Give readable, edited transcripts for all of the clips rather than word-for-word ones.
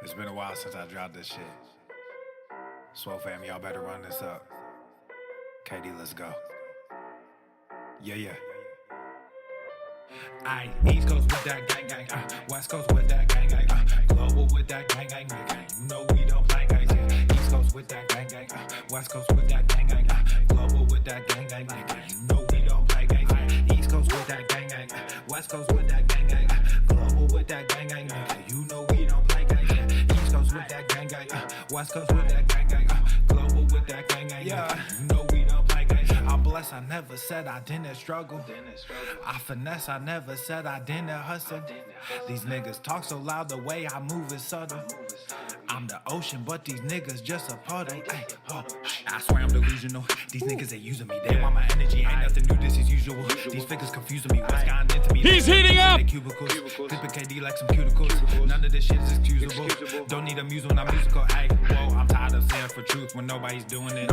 It's been a while since I dropped this shit. Swole fam, y'all better run this up. KD, let's go. Yeah. Aye, East Coast with that gang gang, West Coast with that gang gang, global with that gang gang, you know we don't play guys, yeah. East Coast with that gang gang, West Coast with that gang gang, global with that gang gang, you know we don't play guys, yeah. East Coast with that gang gang, West Coast with that gang gang, global with that gang gang, you know we don't play guys, yeah. East Coast with that gang gang, West Coast with that gang gang, global with that gang gang, yeah. You know we don't play guys. I'm blessed, I never said I didn't struggle. I finesse, I never said I didn't hustle. These niggas talk so loud, the way I move is subtle. I'm the ocean, but these niggas just a puddle. Ay, oh, I swear I'm delusional. These niggas ain't using me. They want my energy, ain't nothing new, this is usual. These figures confusing me. What's gotten into me? He's heating up! Cubicles. Clipping KD like some cuticles. None of this shit is excusable. Don't need a muse when I'm musical. Ay, whoa, I'm tired of saying for truth when nobody's doing it.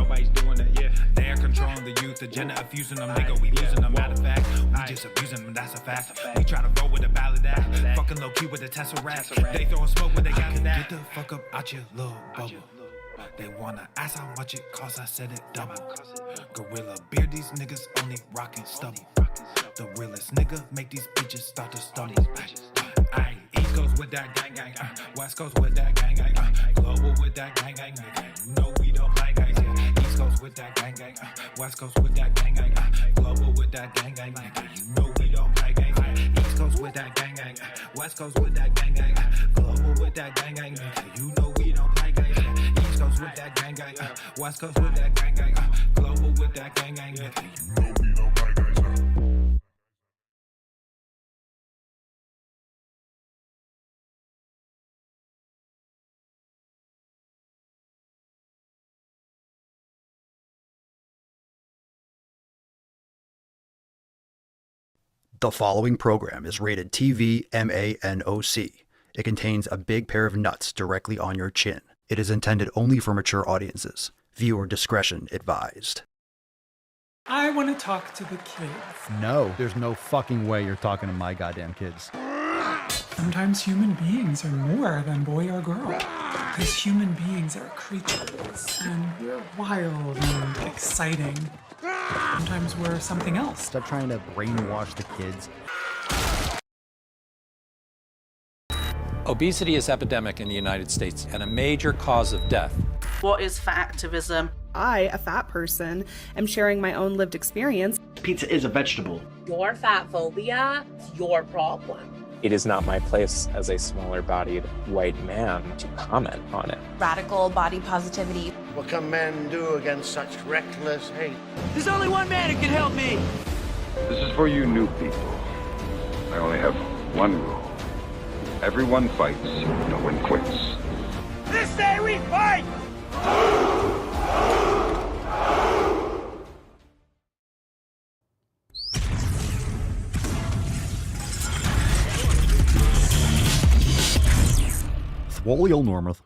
Yeah. They're controlling the youth. Agenda of fusing them, nigga. We losing them. Matter of fact, we just abusing them. That's a fact. We try to roll with a ballad act. Fucking low key with a Tesseract. They throwing smoke when they got that. Get the fuck up out your little bubble. They wanna ask how much it costs, I said it double. Gorilla beer, these niggas only rockin' stubble. The realest nigga make these bitches start to stumble. Aye, East Coast with that gang gang, West Coast with that gang gang, global with that gang gang, you know we don't play guys, yeah. East Coast with that gang gang, West Coast with that gang gang, global with that gang gang, you know we don't play guys, yeah. East Coast with that gang gang, West Coast with that gang gang, global with that gang gang, you know we don't play guys, yeah. East Coast with that gang gang, West Coast with that gang gang, global with that gang gang, you know we don't play guys, yeah. The following program is rated TV MANOC. It contains a big pair of nuts directly on your chin. It is intended only for mature audiences. Viewer discretion advised. I want to talk to the kids. No, there's no fucking way you're talking to my goddamn kids. Sometimes human beings are more than boy or girl. Because human beings are creatures, and we're wild and exciting. Sometimes we're something else. Stop trying to brainwash the kids. Obesity is epidemic in the United States and a major cause of death. What is fat activism? I, a fat person, am sharing my own lived experience. Pizza is a vegetable. Your fat phobia is your problem. It is not my place as a smaller-bodied white man to comment on it. Radical body positivity. What can men do against such reckless hate? There's only one man who can help me. This is for you new people. I only have one rule. Everyone fights, no one quits. This day we fight! Swolio Normuth.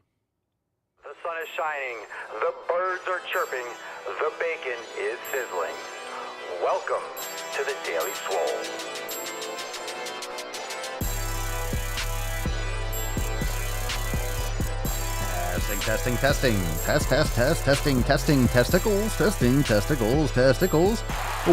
The sun is shining, the birds are chirping, the bacon is sizzling. Welcome to the Daily Swole. Testing. Testing. Testicles. Ooh.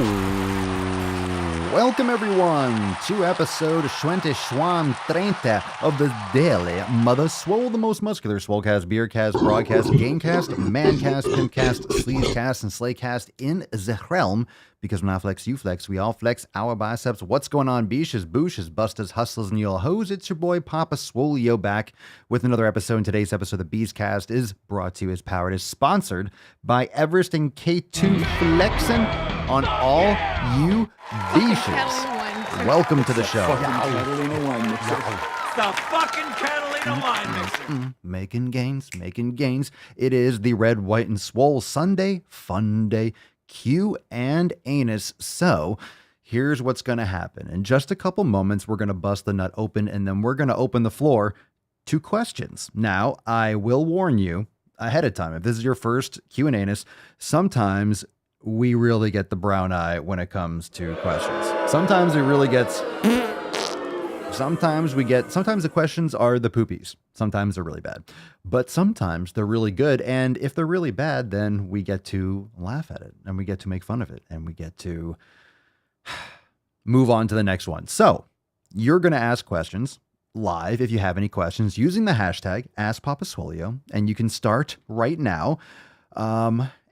Welcome everyone to episode 20 of the Daily Mother Swole, the most muscular Swolecast, Beercast, Broadcast, Gamecast, Mancast, Pimpcast, Sleevecast, and Slaycast in the realm. Because when I flex, you flex, we all flex our biceps. What's going on, beaches, booshes, busters, hustlers, and y'all hoes? It's your boy Papa Swolio back with another episode. And today's episode of the Beescast is brought to you, is sponsored by Everest and K2 Flexin' on all you beaches. Welcome to the show. Catalina wine mixer. The fucking Catalina wine mixer. Making gains. It is the Red, White, and Swole Sunday Funday Q&Anus. So here's what's going to happen. In just a couple moments, we're going to bust the nut open, and then we're going to open the floor to questions. Now, I will warn you ahead of time, if this is your first Q&Anus, sometimes we really get the brown eye when it comes to questions. Sometimes it really gets Sometimes the questions are the poopies. Sometimes they're really bad, but sometimes they're really good. And if they're really bad, then we get to laugh at it and we get to make fun of it and we get to move on to the next one. So you're going to ask questions live if you have any questions using the hashtag AskPapaSwolio, and you can start right now.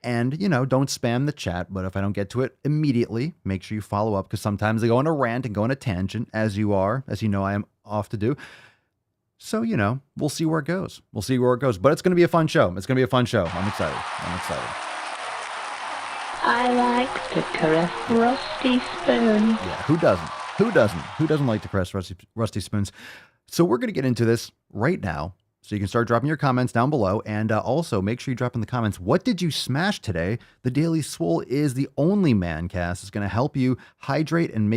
And, don't spam the chat, but if I don't get to it immediately, make sure you follow up, because sometimes I go on a rant and go on a tangent, as you know I am off to do. So, we'll see where it goes. But it's going to be a fun show. I'm excited. I like to caress rusty spoons. Yeah, who doesn't like to caress rusty spoons? So we're going to get into this right now. So you can start dropping your comments down below, and also make sure you drop in the comments, what did you smash today? The Daily Swole is the only man cast that's going to help you hydrate and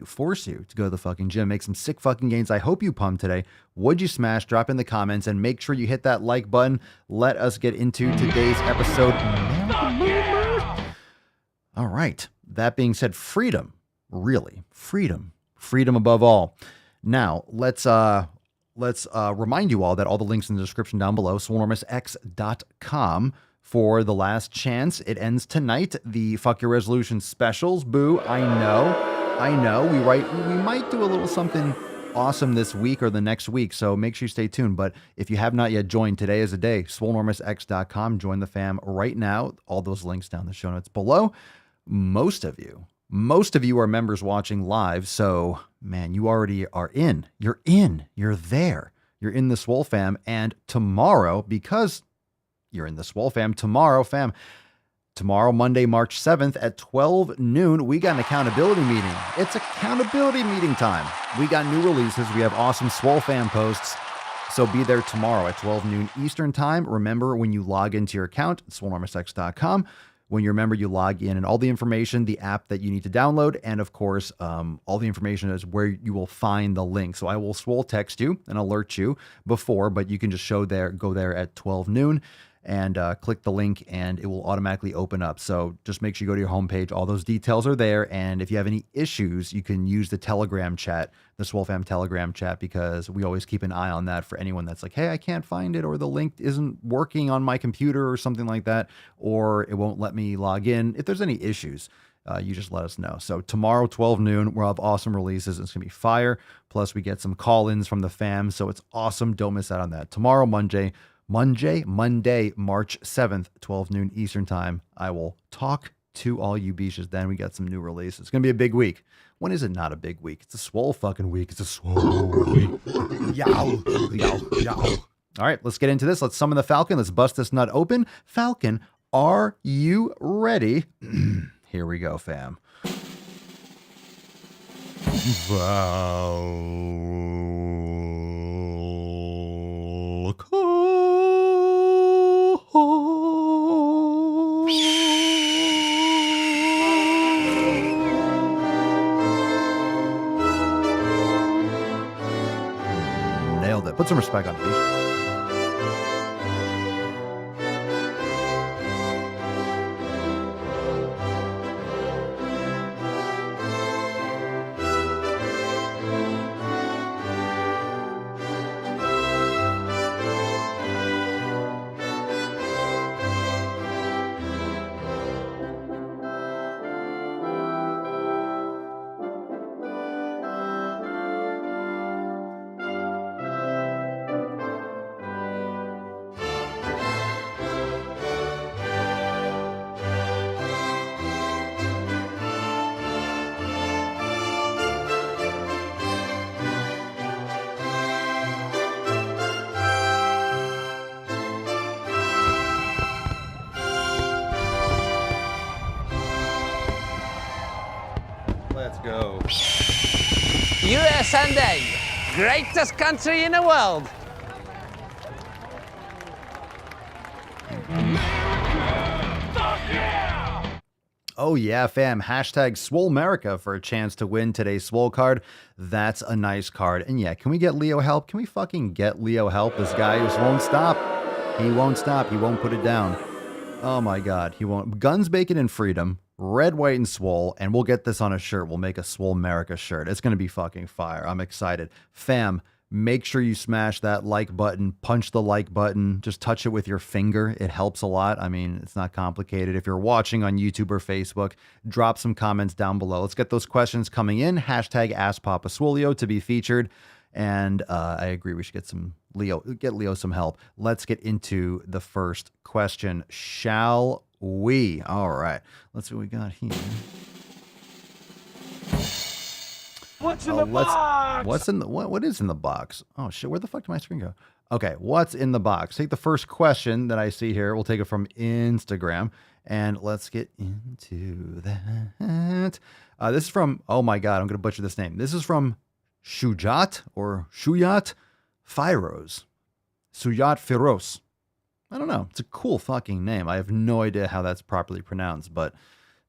force you to go to the fucking gym, make some sick fucking gains. I hope you pumped today. What'd you smash? Drop in the comments and make sure you hit that like button. Let us get into today's episode. All right. That being said, freedom, really, freedom above all. Now, let's remind you all that all the links in the description down below, swolenormousx.com for The Last Chance. It ends tonight. The Fuck Your Resolution specials. Boo, I know. We might do a little something awesome this week or the next week, so make sure you stay tuned. But if you have not yet joined, today is the day. swolenormousx.com. Join the fam right now. All those links down in the show notes below. Most of you are members watching live, so man, you already are in. You're there. You're in the Swole fam. And tomorrow, because you're in the Swole fam, tomorrow, Monday, March 7th at 12 noon, we got an accountability meeting. It's accountability meeting time. We got new releases. We have awesome Swole fam posts. So be there tomorrow at 12 noon Eastern time. Remember, when you log into your account, swolenormousx.com, when you're a member, you log in, and all the information, the app that you need to download, and of course, all the information is where you will find the link. So I will Swole text you and alert you before, but you can just go there at 12 noon and click the link, and it will automatically open up. So just make sure you go to your homepage. All those details are there. And if you have any issues, you can use the Telegram chat, the Swole Fam Telegram chat, because we always keep an eye on that for anyone that's like, hey, I can't find it, or the link isn't working on my computer or something like that, or it won't let me log in. If there's any issues, you just let us know. So tomorrow, 12 noon, we'll have awesome releases. It's going to be fire. Plus, we get some call-ins from the fam. So it's awesome. Don't miss out on that. Tomorrow, Monday, March 7th, 12 noon Eastern time. I will talk to all you beaches then. We got some new releases. It's going to be a big week. When is it not a big week? It's a Swole fucking week. It's a Swole week. Yow. All right, let's get into this. Let's summon the Falcon. Let's bust this nut open. Falcon, are you ready? Here we go, fam. Nailed it. Put some respect on it, please. Let's go. USA, greatest country in the world. Oh yeah, fam. Hashtag Swole America for a chance to win today's Swole card. That's a nice card. And yeah, can we get Leo help? Can we fucking get Leo help? This guy just won't stop. He won't stop. He won't put it down. Oh my God. He won't. Guns, bacon, and freedom. Red, White, and Swole, and we'll get this on a shirt. We'll make a Swole America shirt. It's going to be fucking fire. I'm excited. Fam, make sure you smash that like button, punch the like button, just touch it with your finger. It helps a lot. I mean, it's not complicated. If you're watching on YouTube or Facebook, drop some comments down below. Let's get those questions coming in. Hashtag AskPapaSwolio to be featured. And I agree, we should get Leo some help. Let's get into the first question, shall we? All right, let's see what we got here. What's in the box? What's in the what is in the box? Oh shit, where the fuck did my screen go? Okay, what's in the box? Take the first question that I see here. We'll take it from Instagram and let's get into that. This is from, oh my god, I'm gonna butcher this name. This is from Shujat or Shuyat Firoz. Suyat Firoz. I don't know. It's a cool fucking name. I have no idea how that's properly pronounced, but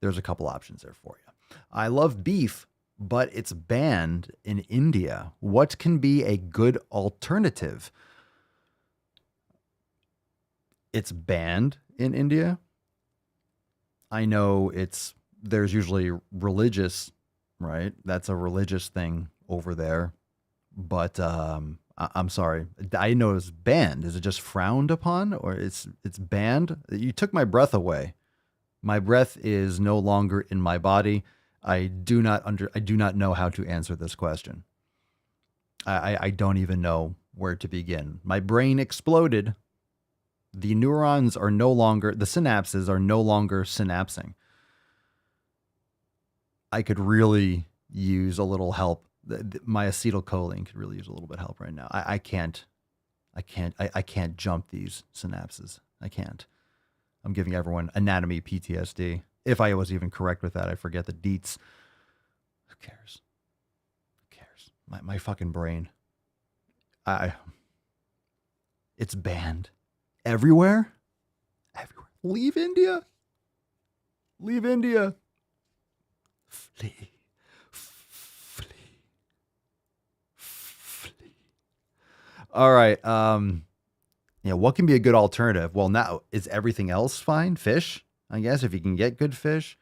there's a couple options there for you. I love beef, but it's banned in India. What can be a good alternative? It's banned in India. I know there's usually religious, right? That's a religious thing over there. But I'm sorry. I know it's banned. Is it just frowned upon or it's banned? You took my breath away. My breath is no longer in my body. I do not know how to answer this question. I don't even know where to begin. My brain exploded. The neurons are no longer, the synapses are no longer synapsing. I could really use a little help. My acetylcholine could really use a little bit of help right now. I can't jump these synapses. I can't. I'm giving everyone anatomy PTSD. If I was even correct with that, I forget the deets. Who cares? Who cares? My fucking brain. It's banned. Everywhere? Everywhere. Leave India. Leave India. Flee. All right. What can be a good alternative? Well, now is everything else fine? Fish, I guess, if you can get good fish.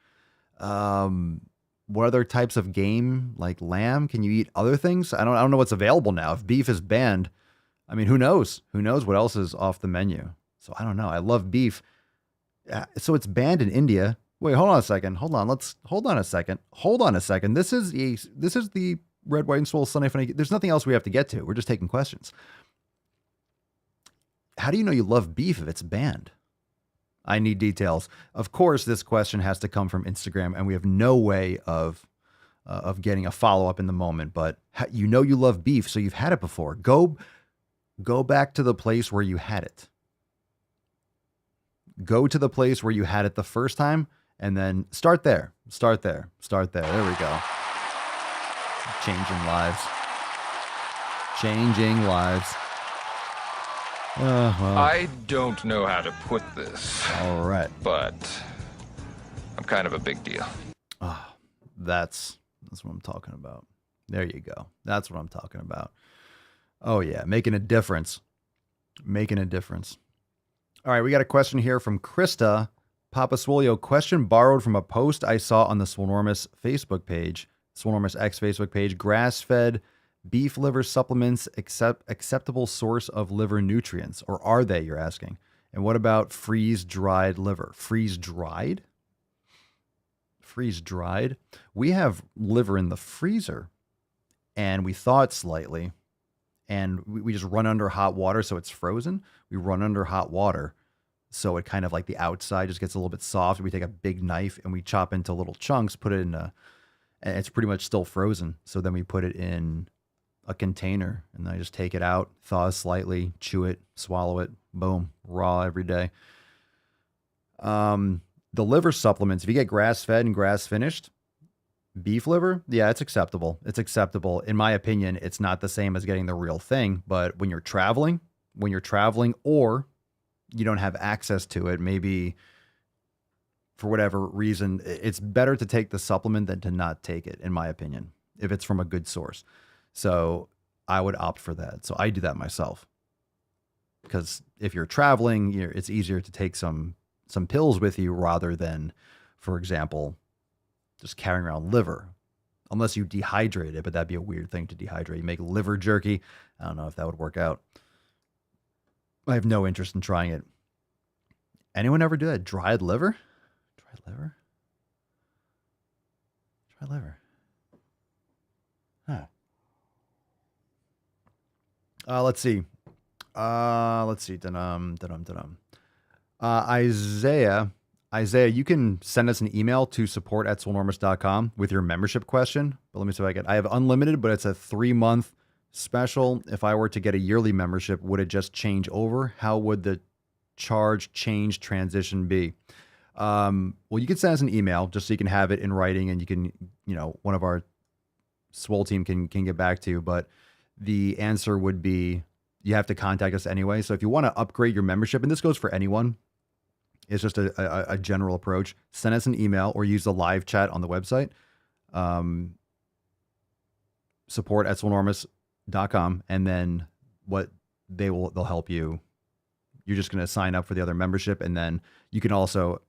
What other types of game, like lamb? Can you eat other things? I don't know what's available now. If beef is banned, I mean, who knows? Who knows what else is off the menu? So I don't know. I love beef. So it's banned in India. Wait, hold on a second. Hold on a second. This is the Red, White, and Swole Sunday Funday. There's nothing else we have to get to. We're just taking questions. How do you know you love beef if it's banned? I need details. Of course, this question has to come from Instagram, and we have no way of getting a follow-up in the moment. But you know you love beef, so you've had it before. Go back to the place where you had it. Go to the place where you had it the first time, and then start there. Start there. There we go. Changing lives. Well. I don't know how to put this. All right. But I'm kind of a big deal. Oh, that's what I'm talking about. There you go. That's what I'm talking about. Oh, yeah. Making a difference. All right. We got a question here from Krista. Papa Swolio, question borrowed from a post I saw on the Swolenormous Facebook page, Swolenormous X Facebook page. Grass-fed beef liver supplements acceptable source of liver nutrients, or are they, you're asking? And what about freeze-dried liver? Freeze-dried? We have liver in the freezer, and we thaw it slightly, and we just run under hot water so it's frozen. We run under hot water so it kind of like the outside just gets a little bit soft. We take a big knife and we chop into little chunks, put it in and it's pretty much still frozen. So then we put it in a container and then I just take it out, thaw slightly, chew it, swallow it, boom, raw every day. The liver supplements, if you get grass-fed and grass-finished beef liver, yeah, it's acceptable. In my opinion, it's not the same as getting the real thing, but when you're traveling or you don't have access to it, maybe for whatever reason, it's better to take the supplement than to not take it, in my opinion, if it's from a good source. So I would opt for that. So I do that myself. Because if you're traveling, it's easier to take some pills with you rather than for example, just carrying around liver, unless you dehydrate it, but that'd be a weird thing to dehydrate. You make liver jerky. I don't know if that would work out. I have no interest in trying it. Anyone ever do that? Dried liver? Dried liver? Dried liver. Huh. Let's see. Isaiah, you can send us an email to support@swolenormous.com with your membership question. But let me see if I have unlimited, but it's a 3-month special. If I were to get a yearly membership, would it just change over? How would the charge change transition be? Well, you can send us an email just so you can have it in writing, and you can, one of our Swole team can get back to you. But the answer would be you have to contact us anyway. So if you want to upgrade your membership, and this goes for anyone, it's just a general approach, send us an email or use the live chat on the website, support@swolenormous.com, and then they'll help you. You're just going to sign up for the other membership, and then you can also,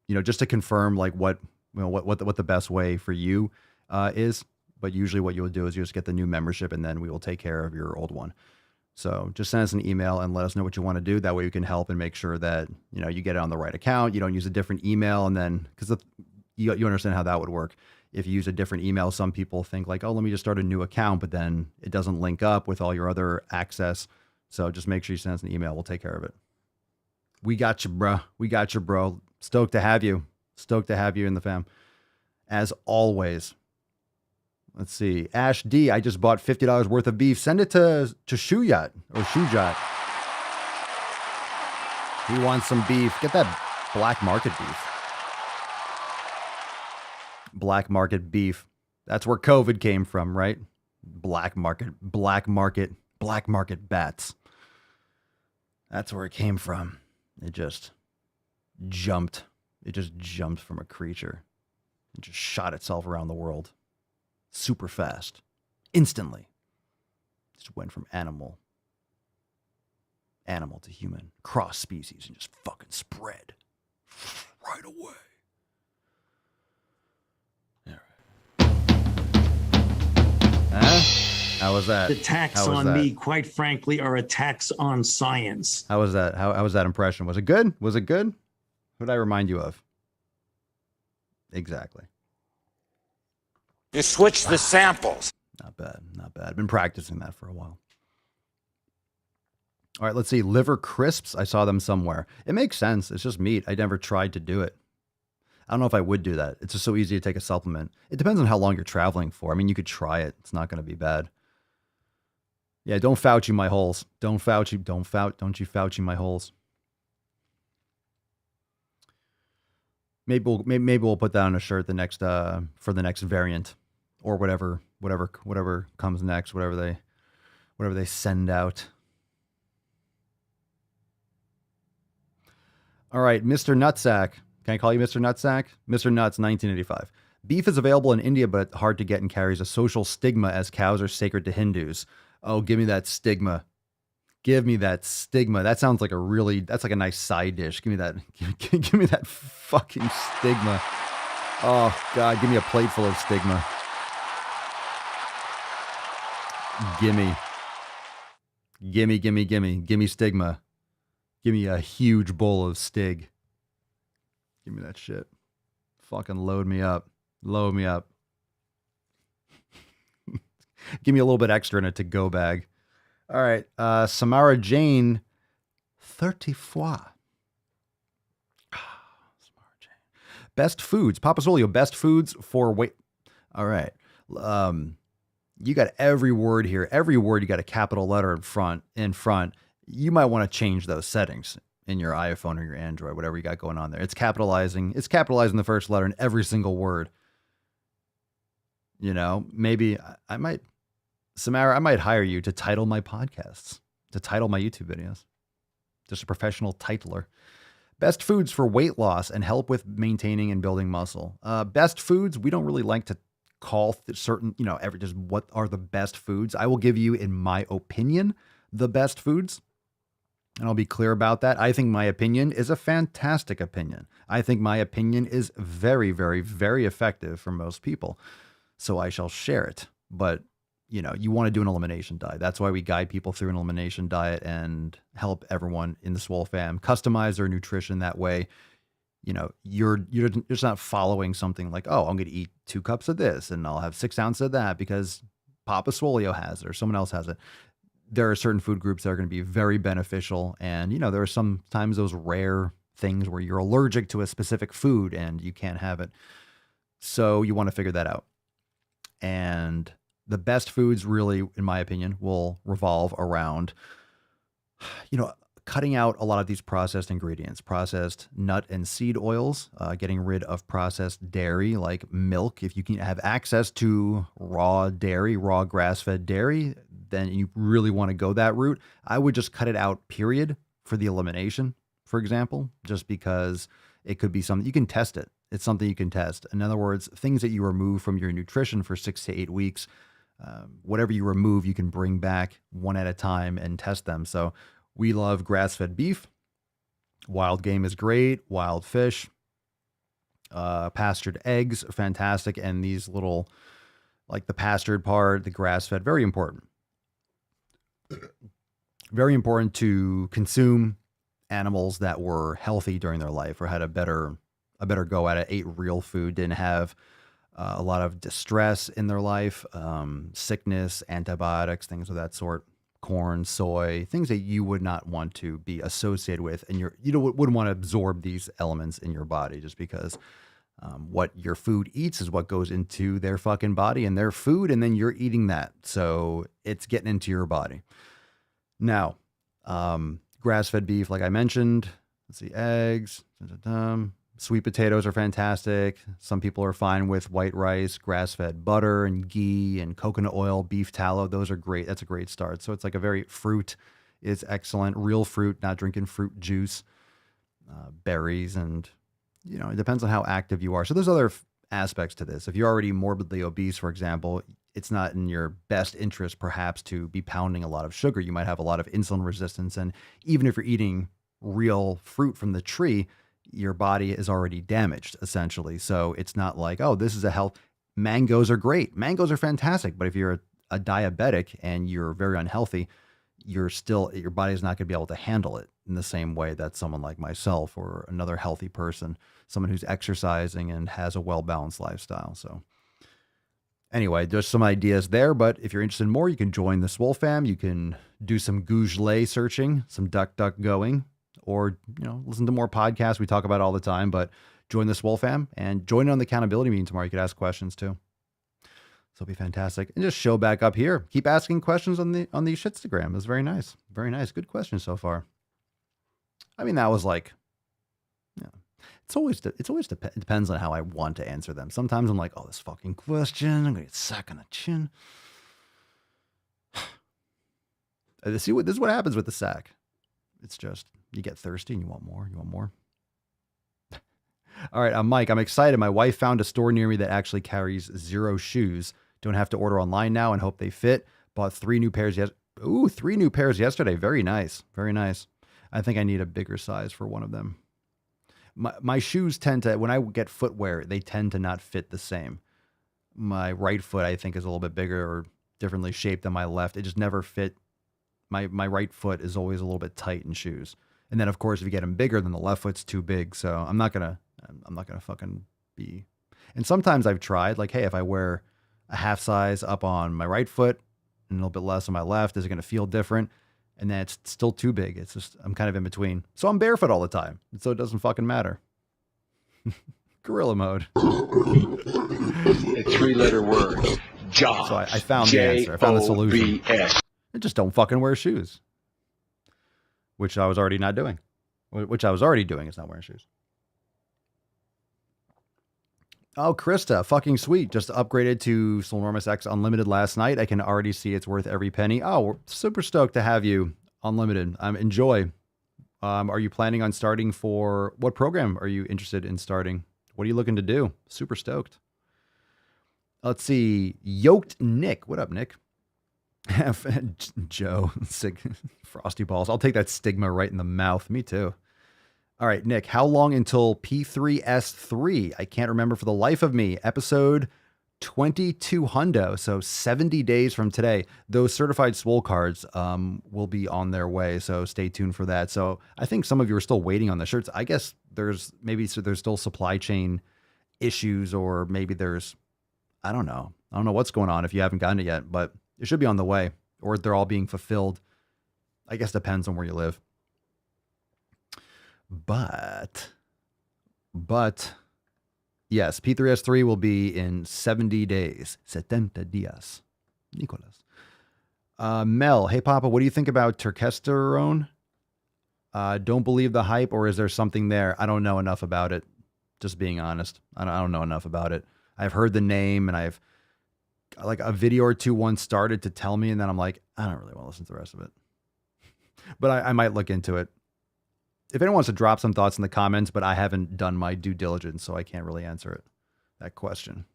just to confirm like what the best way for you is. But usually what you'll do is you just get the new membership, and then we will take care of your old one. So just send us an email and let us know what you want to do. That way we can help and make sure that, you get it on the right account. You don't use a different email. And then, because you understand how that would work. If you use a different email, some people think like, oh, let me just start a new account, but then it doesn't link up with all your other access. So just make sure you send us an email. We'll take care of it. We got you, bro. Stoked to have you. Stoked to have you in the fam. As always. Let's see. Ash D, I just bought $50 worth of beef. Send it to Shujat or Shujat. He wants some beef. Get that black market beef. Black market beef. That's where COVID came from, right? Black market bats. That's where it came from. It just jumped. It just jumped from a creature. It just shot itself around the world. Super fast. Instantly. Just went from animal to human. Cross species and just fucking spread. Right away. How was that? Attacks on me, quite frankly, are attacks on science. How was that? How was that impression? Was it good? Was it good? Who did I remind you of? Exactly. You switch the samples. Not bad. Not bad. I've been practicing that for a while. All right, let's see. Liver crisps. I saw them somewhere. It makes sense. It's just meat. I never tried to do it. I don't know if I would do that. It's just so easy to take a supplement. It depends on how long you're traveling for. I mean, you could try it. It's not going to be bad. Yeah, don't Fauci my holes. Don't you Fauci my holes. Maybe we'll put that on a shirt for the next variant, or whatever comes next, whatever they send out. All right, Mr. Nutsack. Can I call you Mr. Nutsack? Mr. Nuts, 1985. Beef is available in India, but hard to get and carries a social stigma as cows are sacred to Hindus. Oh, give me that stigma. Give me that stigma. That sounds like that's like a nice side dish. Give me that. Give me that fucking stigma. Oh, God, give me a plate full of stigma. Gimme stigma. Give me a huge bowl of stig. Give me that shit. Fucking load me up. Load me up. Give me a little bit extra in a to-go bag. All right. Samara Jane, 34. Samara Jane. Best foods. Papa Swolio, best foods for weight. All right. You got every word here. Every word you got a capital letter in front. You might want to change those settings in your iPhone or your Android, whatever you got going on there. It's capitalizing the first letter in every single word. Maybe Samara, I might hire you to title my podcasts, to title my YouTube videos. Just a professional titler. Best foods for weight loss and help with maintaining and building muscle. Best foods, we don't really like to call certain, just what are the best foods. I will give you, in my opinion, the best foods. And I'll be clear about that. I think my opinion is a fantastic opinion. I think my opinion is very, very, very effective for most people. So I shall share it. But, you know, you want to do an elimination diet. That's why we guide people through an elimination diet and help everyone in the Swole fam customize their nutrition that way. You know, you're just not following something like, oh, I'm going to eat 2 cups of this and I'll have 6 ounces of that because Papa Swolio has it or someone else has it. There are certain food groups that are going to be very beneficial. And, you know, there are sometimes those rare things where you're allergic to a specific food and you can't have it. So you want to figure that out. And the best foods really, in my opinion, will revolve around, you know, cutting out a lot of these processed ingredients, processed nut and seed oils, getting rid of processed dairy like milk. If you can have access to raw dairy, raw grass-fed dairy, then you really want to go that route. I would just cut it out, period, for the elimination, for example, just because it could be something you can test it. It's something you can test. In other words, things that you remove from your nutrition for 6 to 8 weeks, whatever you remove, you can bring back one at a time and test them. So we love grass-fed beef. Wild game is great. Wild fish, pastured eggs, fantastic. And these little, like the pastured part, the grass-fed, very important. Very important to consume animals that were healthy during their life or had a better go at it, ate real food, didn't have a lot of distress in their life, sickness, antibiotics, things of that sort, corn, soy, things that you would not want to be associated with. And wouldn't want to absorb these elements in your body just because what your food eats is what goes into their fucking body and their food. And then you're eating that. So it's getting into your body. Now, grass-fed beef, like I mentioned, let's see, eggs, sweet potatoes are fantastic. Some people are fine with white rice, grass-fed butter and ghee and coconut oil, beef tallow. Those are great. That's a great start. So it's like fruit is excellent. Real fruit, not drinking fruit juice, berries, and, you know, it depends on how active you are. So there's other aspects to this. If you're already morbidly obese, for example, it's not in your best interest, perhaps, to be pounding a lot of sugar. You might have a lot of insulin resistance. And even if you're eating real fruit from the tree, your body is already damaged, essentially. So it's not like, oh, this is a health. Mangoes are great. Mangoes are fantastic. But if you're a diabetic and you're very unhealthy, your body is not going to be able to handle it in the same way that someone like myself or another healthy person, someone who's exercising and has a well-balanced lifestyle. So anyway, there's some ideas there, but if you're interested in more, you can join the Swole fam. You can do some Google searching, some DuckDuckGoing, or, you know, listen to more podcasts we talk about all the time, but join the Swole fam and join in on the accountability meeting tomorrow. You could ask questions too. So it'll be fantastic. And just show back up here. Keep asking questions on the Shitstagram. It was very nice. Very nice. Good questions so far. I mean, that was like, yeah. It depends on how I want to answer them. Sometimes I'm like, oh, this fucking question, I'm gonna get sack on the chin. This is what happens with the sack. It's just, you get thirsty and you want more. All right, Mike, I'm excited. My wife found a store near me that actually carries 0 shoes. Don't have to order online now and hope they fit. Bought 3 new pairs. 3 new pairs yesterday. Very nice. Very nice. I think I need a bigger size for one of them. My shoes tend to, when I get footwear, they tend to not fit the same. My right foot, I think, is a little bit bigger or differently shaped than my left. It just never fit. My right foot is always a little bit tight in shoes. And then, of course, if you get them bigger, then the left foot's too big. So I'm not gonna fucking be. And sometimes I've tried, like, hey, if I wear a half size up on my right foot and a little bit less on my left, is it gonna feel different? And then it's still too big. It's just, I'm kind of in between. So I'm barefoot all the time. So it doesn't fucking matter. Gorilla mode. A 3-letter word. Job. So I found the answer. I found the solution. I just don't fucking wear shoes. Which I was already not doing. Which I was already doing is not wearing shoes. Oh, Krista, fucking sweet. Just upgraded to Solnormus X Unlimited last night. I can already see it's worth every penny. Oh, we're super stoked to have you Unlimited. Enjoy. Are you planning on starting for, what program are you interested in starting? What are you looking to do? Super stoked. Let's see. Yoked Nick. What up, Nick? Joe, frosty balls. I'll take that stigma right in the mouth. Me too. All right, Nick, how long until P3S3? I can't remember for the life of me. Episode 22 hundo, so 70 days from today. Those certified swole cards will be on their way, so stay tuned for that. So I think some of you are still waiting on the shirts. I guess there's still supply chain issues, or maybe I don't know what's going on if you haven't gotten it yet, but it should be on the way, or they're all being fulfilled. I guess depends on where you live. But yes, P3S3 will be in 70 days. 70 días. Nicolas. Mel, hey Papa, what do you think about testosterone? Don't believe the hype, or is there something there? I don't know enough about it. Just being honest. I don't know enough about it. I've heard the name, and I've like a video or two once started to tell me, and then I'm like, I don't really want to listen to the rest of it. But I might look into it. If anyone wants to drop some thoughts in the comments, but I haven't done my due diligence, so I can't really answer that question.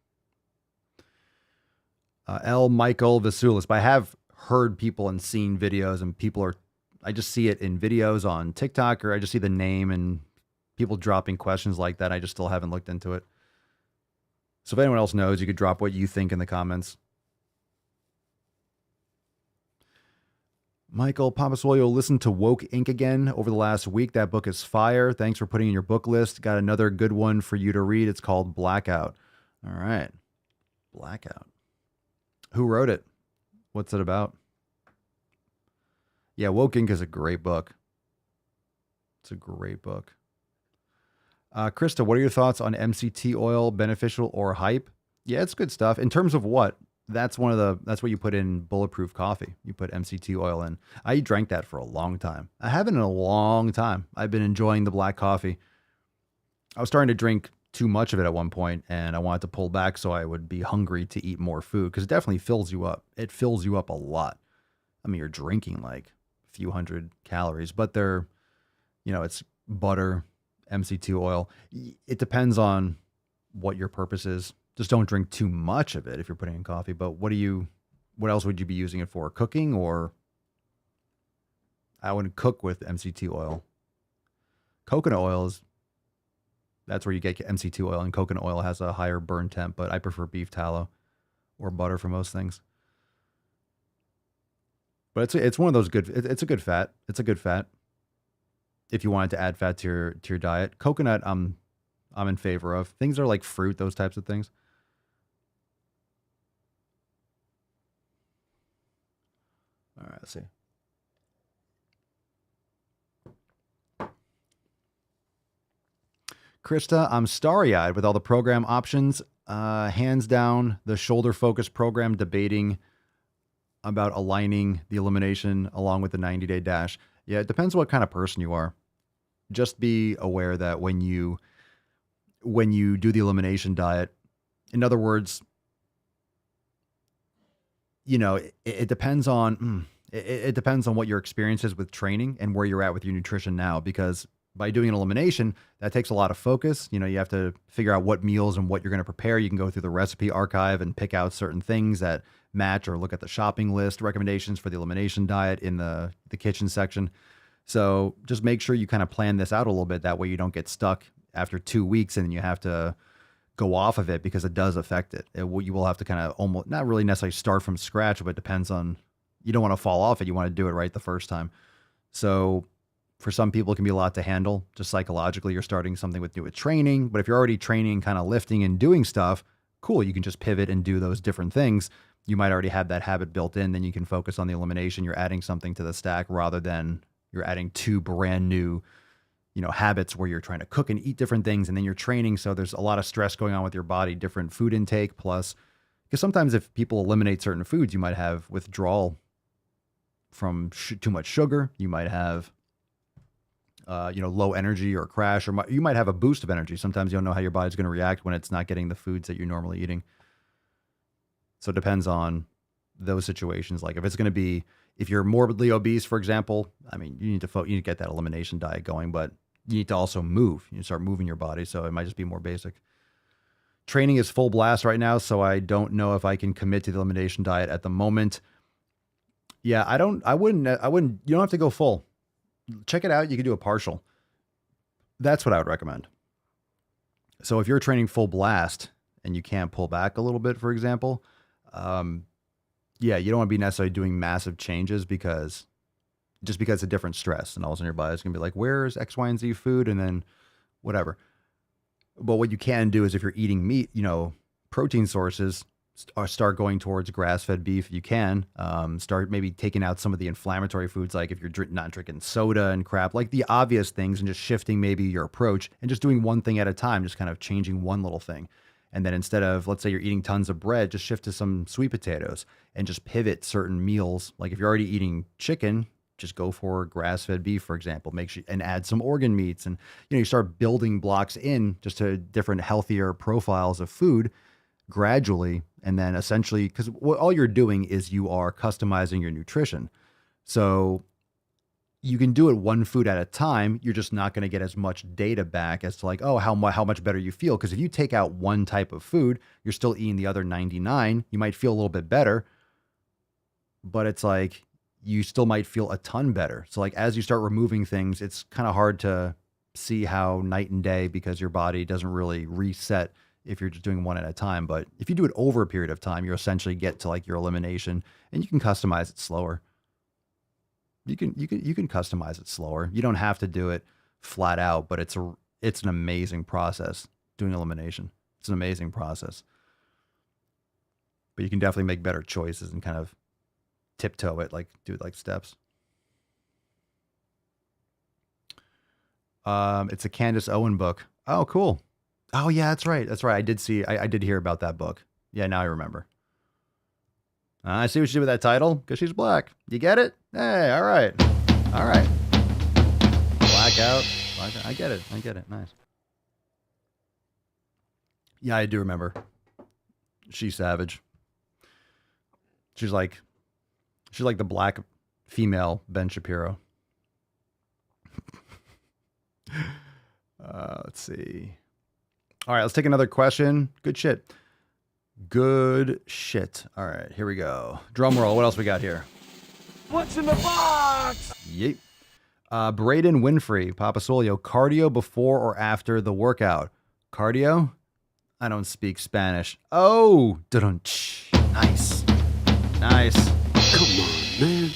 L. Michael Vasulis, but I have heard people and seen videos, and I just see it in videos on TikTok, or I just see the name and people dropping questions like that. I just still haven't looked into it. So if anyone else knows, you could drop what you think in the comments. Michael, Papa Swolio, listen to Woke Inc. again over the last week. That book is fire. Thanks for putting in your book list. Got another good one for you to read. It's called Blackout. All right. Blackout. Who wrote it? What's it about? Yeah, Woke Inc. is a great book. It's a great book. Krista, what are your thoughts on MCT oil, beneficial or hype? Yeah, it's good stuff. In terms of what? That's what you put in bulletproof coffee. You put MCT oil in. I drank that for a long time. I haven't in a long time. I've been enjoying the black coffee. I was starting to drink too much of it at one point, and I wanted to pull back so I would be hungry to eat more food, because it definitely fills you up. It fills you up a lot. I mean, you're drinking like a few hundred calories, but it's butter, MCT oil. It depends on what your purpose is. Just don't drink too much of it if you're putting in coffee. But what else would you be using it for? Cooking? Or I wouldn't cook with MCT oil. Coconut oil that's where you get MCT oil, and coconut oil has a higher burn temp, but I prefer beef tallow or butter for most things. But it's one of those it's a good fat. It's a good fat. If you wanted to add fat to your diet. Coconut, I'm in favor of. Things are like fruit, those types of things. All right, let's see. Krista, I'm starry-eyed with all the program options. Hands down, the shoulder focus program, debating about aligning the elimination along with the 90-day dash. Yeah, it depends what kind of person you are. Just be aware that when you do the elimination diet, in other words, it depends on it depends on what your experience is with training and where you're at with your nutrition now, because by doing an elimination, that takes a lot of focus. You have to figure out what meals and what you're going to prepare. You can go through the recipe archive and pick out certain things that match, or look at the shopping list recommendations for the elimination diet in the kitchen section. So just make sure you kind of plan this out a little bit. That way you don't get stuck after 2 weeks and then you have to go off of it, because it does affect it. You will have to kind of almost, not really necessarily start from scratch, but it depends on, you don't want to fall off it. You want to do it right the first time. So for some people, it can be a lot to handle. Just psychologically, you're starting something with training. But if you're already training, kind of lifting and doing stuff, cool. You can just pivot and do those different things. You might already have that habit built in. Then you can focus on the elimination. You're adding something to the stack rather than you're adding two brand new, habits where you're trying to cook and eat different things, and then you're training. So there's a lot of stress going on with your body, different food intake, plus, because sometimes if people eliminate certain foods, you might have withdrawal from too much sugar. You might have, low energy or crash, or you might have a boost of energy. Sometimes you don't know how your body's going to react when it's not getting the foods that you're normally eating. So it depends on those situations. Like if you're morbidly obese, for example, I mean, you need to get that elimination diet going, but you need to also move. You start moving your body. So it might just be more basic. Training is full blast right now, so I don't know if I can commit to the elimination diet at the moment. Yeah, I wouldn't, you don't have to go full. Check it out. You can do a partial. That's what I would recommend. So if you're training full blast and you can't pull back a little bit, for example, yeah, you don't want to be necessarily doing massive changes because it's a different stress, and all of a sudden your body's going to be like, where's X, Y, and Z food? And then whatever. But what you can do is if you're eating meat, protein sources, start going towards grass-fed beef. You can start maybe taking out some of the inflammatory foods, like if you're not drinking soda and crap, like the obvious things, and just shifting maybe your approach and just doing one thing at a time, just kind of changing one little thing. And then instead of, let's say you're eating tons of bread, just shift to some sweet potatoes and just pivot certain meals. Like if you're already eating chicken, just go for grass-fed beef, for example, and add some organ meats. And, you start building blocks in just to different healthier profiles of food gradually. And then essentially, because all you're doing is you are customizing your nutrition. So you can do it one food at a time. You're just not going to get as much data back as to like, oh, how much better you feel. Because if you take out one type of food, you're still eating the other 99. You might feel a little bit better, but it's like you still might feel a ton better. So like as you start removing things, it's kind of hard to see how night and day, because your body doesn't really reset if you're just doing one at a time. But if you do it over a period of time, you essentially get to like your elimination, and you can customize it slower. You can customize it slower. You don't have to do it flat out, but it's an amazing process doing elimination. It's an amazing process. But you can definitely make better choices and kind of tiptoe it, like do it like steps. It's a Candace Owen book. Oh, cool. Oh yeah, that's right. I did hear about that book. Yeah, now I remember. I see what she did with that title, because she's black. You get it? Hey, all right. Blackout. I get it. Nice. Yeah, I do remember. She's savage. She's like the black female Ben Shapiro. Let's see. All right, let's take another question. Good shit. All right, here we go. Drum roll. What else we got here? What's in the box? Yeet. Braden Winfrey, Papa Swolio, cardio before or after the workout? Cardio? I don't speak Spanish. Oh, nice. Come on, man.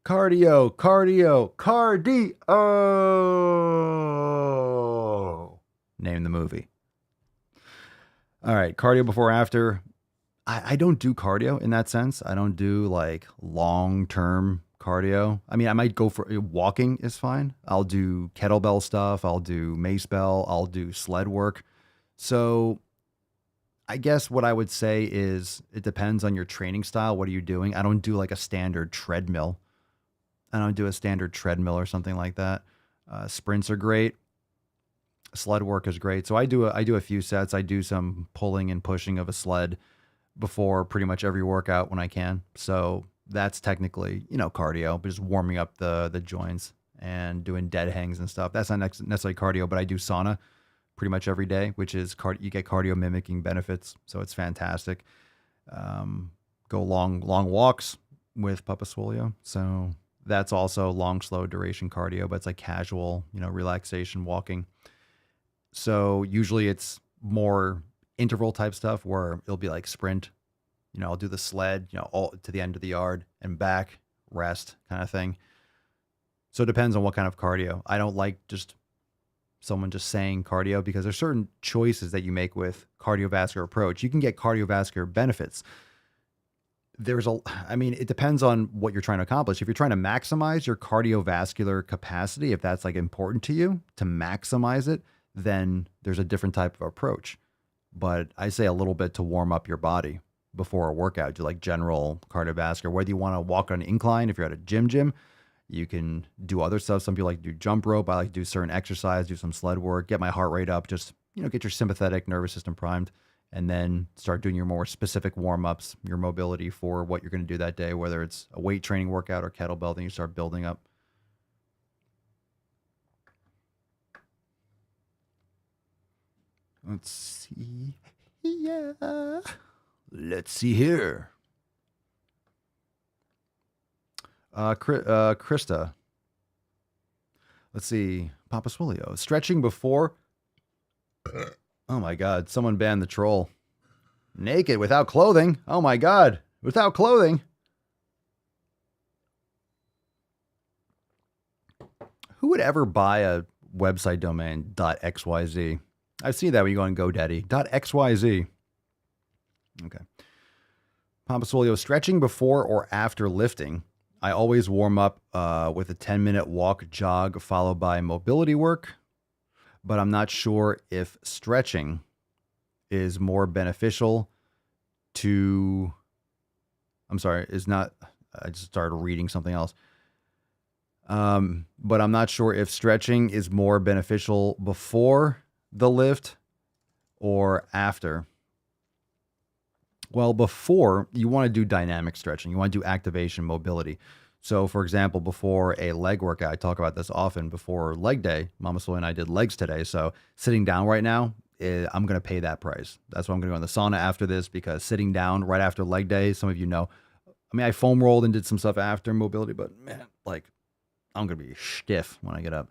Cardio. Name the movie. All right, cardio before or after. I don't do cardio in that sense. I don't do like long-term cardio. I mean, I might go for walking is fine. I'll do kettlebell stuff. I'll do mace bell. I'll do sled work. So I guess what I would say is it depends on your training style. What are you doing? I don't do like a standard treadmill. I don't do a standard treadmill or something like that. Sprints are great. Sled work is great. So I do a few sets. I do some pulling and pushing of a sled before pretty much every workout when I can. So that's technically, cardio, but just warming up the joints and doing dead hangs and stuff. That's not necessarily cardio, but I do sauna pretty much every day, which is you get cardio mimicking benefits. So it's fantastic. Go long walks with Papa Swolio. So that's also long, slow duration cardio, but it's like casual, relaxation walking. So usually it's more interval type stuff where it'll be like sprint, I'll do the sled, all to the end of the yard and back, rest kind of thing. So it depends on what kind of cardio. I don't like just someone just saying cardio, because there's certain choices that you make with cardiovascular approach. You can get cardiovascular benefits. It depends on what you're trying to accomplish. If you're trying to maximize your cardiovascular capacity, if that's like important to you to maximize it, then there's a different type of approach. But I say a little bit to warm up your body before a workout, do like general cardiovascular. Whether you want to walk on an incline, if you're at a gym, you can do other stuff. Some people like to do jump rope. I like to do certain exercise, do some sled work, get my heart rate up, just, get your sympathetic nervous system primed, and then start doing your more specific warm-ups, your mobility for what you're going to do that day, whether it's a weight training workout or kettlebell, then you start building up. Let's see. Yeah. Let's see here. Krista. Let's see. Papa Swolio. Stretching before. Oh my God. Someone banned the troll. Naked without clothing. Oh my God. Without clothing. Who would ever buy a website domain .xyz? I've seen that when you go on GoDaddy. .xyz. Okay. Papa Swolio. Stretching before or after lifting. I always warm up with a 10-minute walk, jog, followed by mobility work. But I'm not sure if stretching is more beneficial to... I'm sorry, is not... I just started reading something else. But I'm not sure if stretching is more beneficial before the lift or after. Well, before, you want to do dynamic stretching. You want to do activation, mobility. So, for example, before a leg workout, I talk about this often, before leg day, Mama Soy and I did legs today. So sitting down right now, I'm going to pay that price. That's why I'm going to go in the sauna after this, because sitting down right after leg day, some of you know, I mean, I foam rolled and did some stuff after mobility, but man, like, I'm going to be stiff when I get up.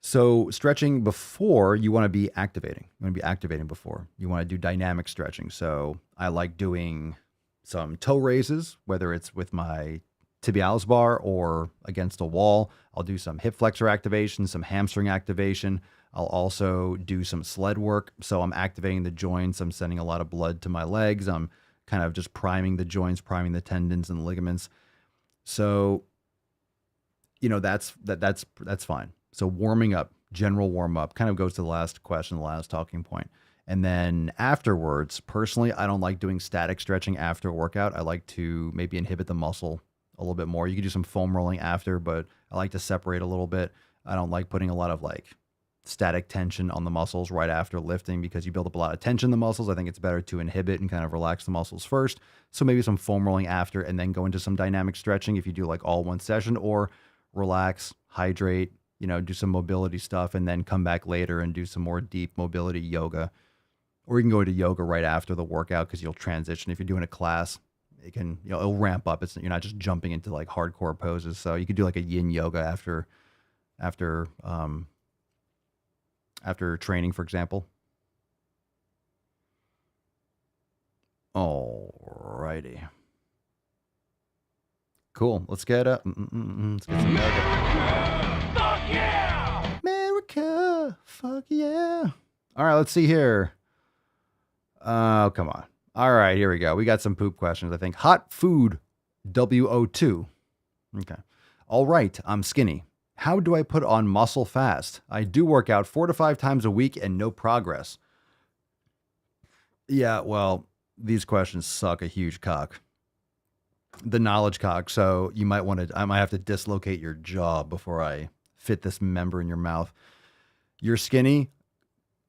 So stretching before, you want to be activating. You want to be activating before. You want to do dynamic stretching. So I like doing some toe raises, whether it's with my tibialis bar or against a wall. I'll do some hip flexor activation, some hamstring activation. I'll also do some sled work. So I'm activating the joints. I'm sending a lot of blood to my legs. I'm kind of just priming the joints, priming the tendons and ligaments. So, you know, that's fine. So warming up, general warm up, kind of goes to the last question, the last talking point. And then afterwards, personally, I don't like doing static stretching after a workout. I like to maybe inhibit the muscle a little bit more. You can do some foam rolling after, but I like to separate a little bit. I don't like putting a lot of like static tension on the muscles right after lifting, because you build up a lot of tension in the muscles. I think it's better to inhibit and kind of relax the muscles first. So maybe some foam rolling after, and then go into some dynamic stretching if you do like all one session, or relax, hydrate, you know, do some mobility stuff, and then come back later and do some more deep mobility yoga. Or you can go into yoga right after the workout, because you'll transition. If you're doing a class, it can, you know, it'll ramp up. You're not just jumping into like hardcore poses. So you could do like a yin yoga after training, for example. Alrighty. Cool. Let's get some yoga. Fuck yeah! America! Fuck yeah! All right, let's see here. Oh, come on. All right, here we go. We got some poop questions, I think. Hot food WO2. Okay. All right, I'm skinny. How do I put on muscle fast? I do work out 4 to 5 times a week and no progress. Yeah, well, these questions suck a huge cock. The knowledge cock. So you might want to, I might have to dislocate your jaw before I fit this member in your mouth. You're skinny.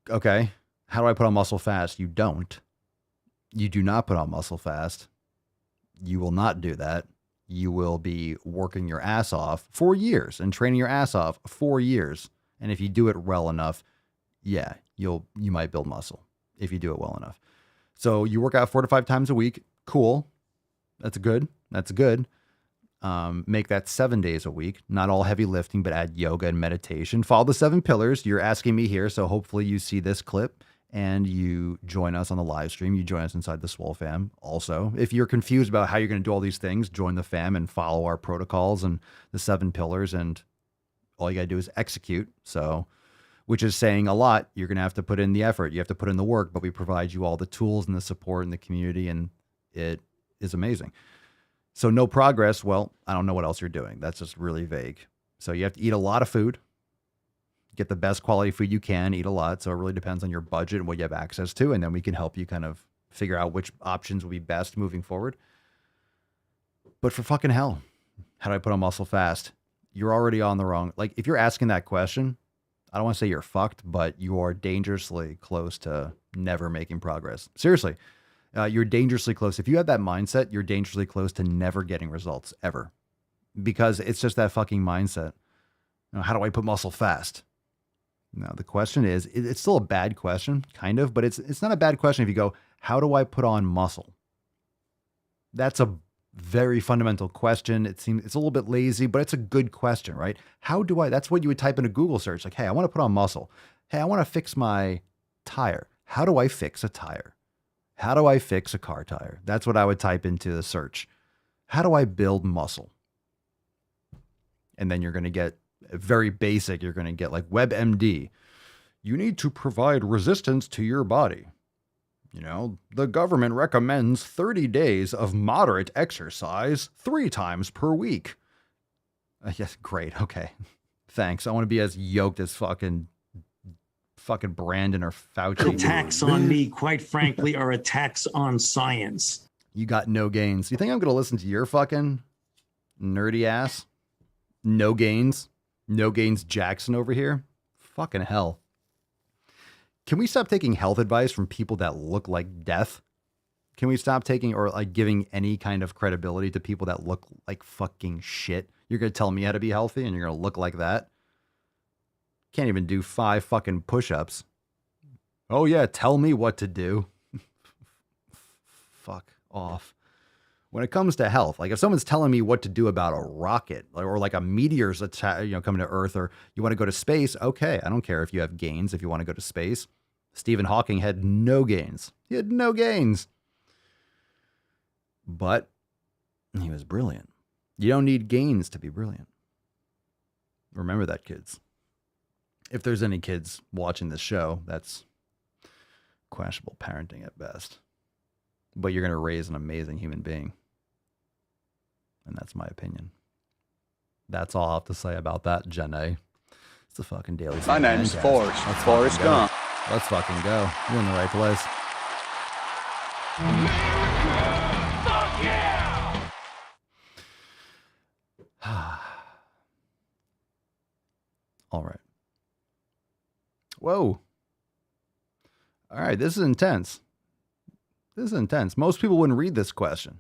Okay. How do I put on muscle fast? You don't. You do not put on muscle fast. You will not do that. You will be working your ass off for years and training your ass off for years. And if you do it well enough, yeah, you might build muscle if you do it well enough. So you work out 4 to 5 times a week. Cool. That's good. That's good. Make that 7 days a week. Not all heavy lifting, but add yoga and meditation. Follow the 7 pillars. You're asking me here, so hopefully you see this clip and you join us on the live stream. You join us inside the Swole fam. Also, if you're confused about how you're going to do all these things, join the fam and follow our protocols and the 7 pillars. And all you got to do is execute. So, which is saying a lot. You're going to have to put in the effort. You have to put in the work, but we provide you all the tools and the support in the community, and it is amazing. So no progress. Well, I don't know what else you're doing. That's just really vague. So you have to eat a lot of food, get the best quality food you can, eat a lot. So it really depends on your budget and what you have access to. And then we can help you kind of figure out which options will be best moving forward. But for fucking hell, how do I put on muscle fast? You're already on the wrong. Like, if you're asking that question, I don't want to say you're fucked, but you are dangerously close to never making progress. Seriously. You're dangerously close. If you have that mindset, you're dangerously close to never getting results ever, because it's just that fucking mindset. You know, how do I put muscle fast? No, the question is, it's still a bad question, kind of, but it's not a bad question if you go, how do I put on muscle? That's Very fundamental question. It seems it's a little bit lazy, but it's a good question, right? That's what you would type in a Google search. Like, hey, I want to put on muscle. Hey, I want to fix my tire. How do I fix a tire? How do I fix a car tire? That's what I would type into the search. How do I build muscle? And then you're going to get very basic. You're going to get like WebMD. You need to provide resistance to your body. You know, the government recommends 30 days of moderate exercise 3 times per week. Yes, great. Okay. Thanks. I want to be as yoked as fucking Brandon or Fauci. Attacks on me, quite frankly, are attacks on science. You got no gains. You think I'm going to listen to your fucking nerdy ass? No gains Jackson over here? Fucking hell. Can we stop taking health advice from people that look like death? Can we stop taking or like giving any kind of credibility to people that look like fucking shit? You're going to tell me how to be healthy and you're going to look like that? Can't even do 5 fucking push-ups. Oh yeah, tell me what to do. Fuck off. When it comes to health, like if someone's telling me what to do about a rocket or like a meteor's coming to Earth, or you want to go to space, okay, I don't care if you have gains if you want to go to space. Stephen Hawking had no gains. He had no gains. But he was brilliant. You don't need gains to be brilliant. Remember that, kids. If there's any kids watching this show, that's questionable parenting at best. But you're going to raise an amazing human being. And that's my opinion. That's all I have to say about that, Jenny. It's the fucking Daily My name's Forrest. Forrest Gump. Let's fucking go. You're in the right place. Fuck yeah! All right. Whoa. All right, this is intense. This is intense. Most people wouldn't read this question.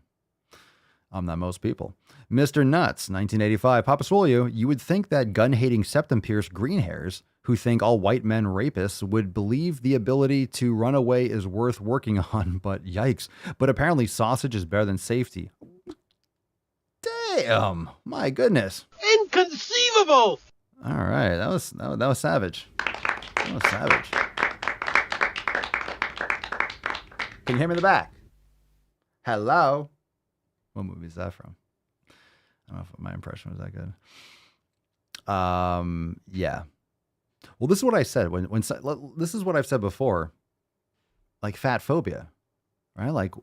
Not most people. Mr. Nuts, 1985. Papa Swolio, you would think that gun-hating septum-pierced greenhairs who think all white men rapists would believe the ability to run away is worth working on, but yikes. But apparently sausage is better than safety. Damn. My goodness. Inconceivable! All right. That was savage. That was savage. Can you hear me in the back? Hello? What movie is that from? I don't know if my impression was that good. Yeah. Well, this is what I said when this is what I've said before. Like fat phobia, right? Like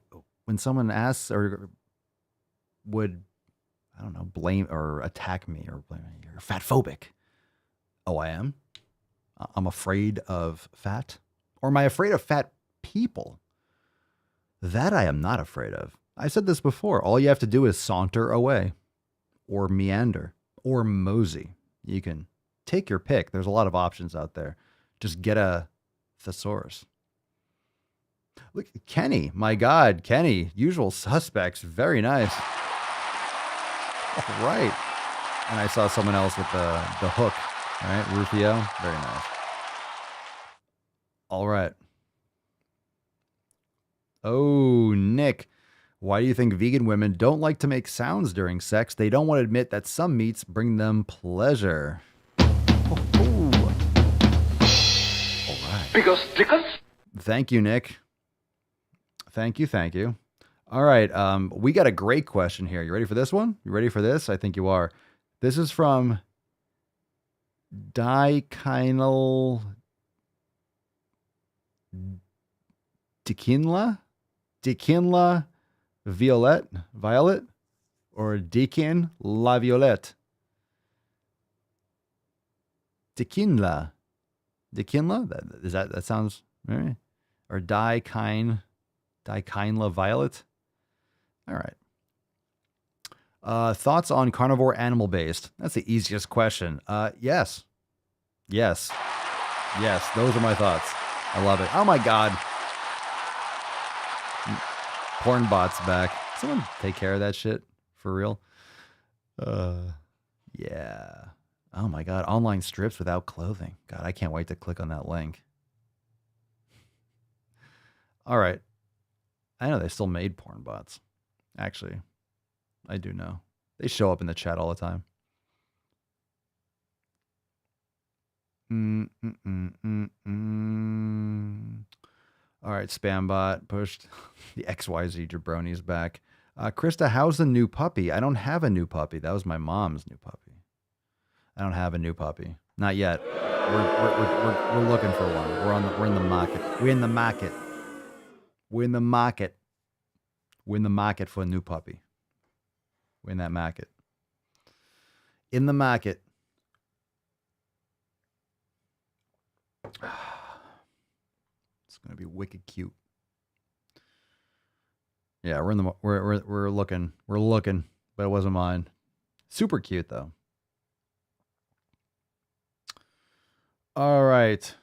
when someone asks or would, I don't know, blame or attack me or blame me, you're fat phobic. Oh, I am? I'm afraid of fat? Or am I afraid of fat people? That I am not afraid of. I said this before. All you have to do is saunter away or meander or mosey. You can take your pick. There's a lot of options out there. Just get a thesaurus. Look, Kenny. My God, Kenny. Usual suspects. Very nice. All right. And I saw someone else with the hook. All right, Rufio. Very nice. All right. Oh, Nick. Why do you think vegan women don't like to make sounds during sex? They don't want to admit that some meats bring them pleasure. Oh. All right. Because stickers? Thank you, Nick. Thank you. All right. We got a great question here. You ready for this one? You ready for this? I think you are. This is from Dikinla Violet, or Deakin La Violette. Deakinla. That sounds right? Or Dikinla Violet. All right. Thoughts on carnivore animal based? That's the easiest question. Yes. Those are my thoughts. I love it. Oh my God. Porn bot's back. Someone take care of that shit for real. Yeah. Oh my God. Online strips without clothing. God, I can't wait to click on that link. All right. I know they still made porn bots. Actually, I do know. They show up in the chat all the time. All right, Spambot pushed. The XYZ jabroni's back. Krista, how's the new puppy? I don't have a new puppy. That was my mom's new puppy. I don't have a new puppy. Not yet. We're looking for one. We're in the market. We're in the market. We're in the market. We're in the market for a new puppy. We're in that market. In the market. It's gonna be wicked cute. Yeah, we're looking. We're looking, but it wasn't mine. Super cute though. All right.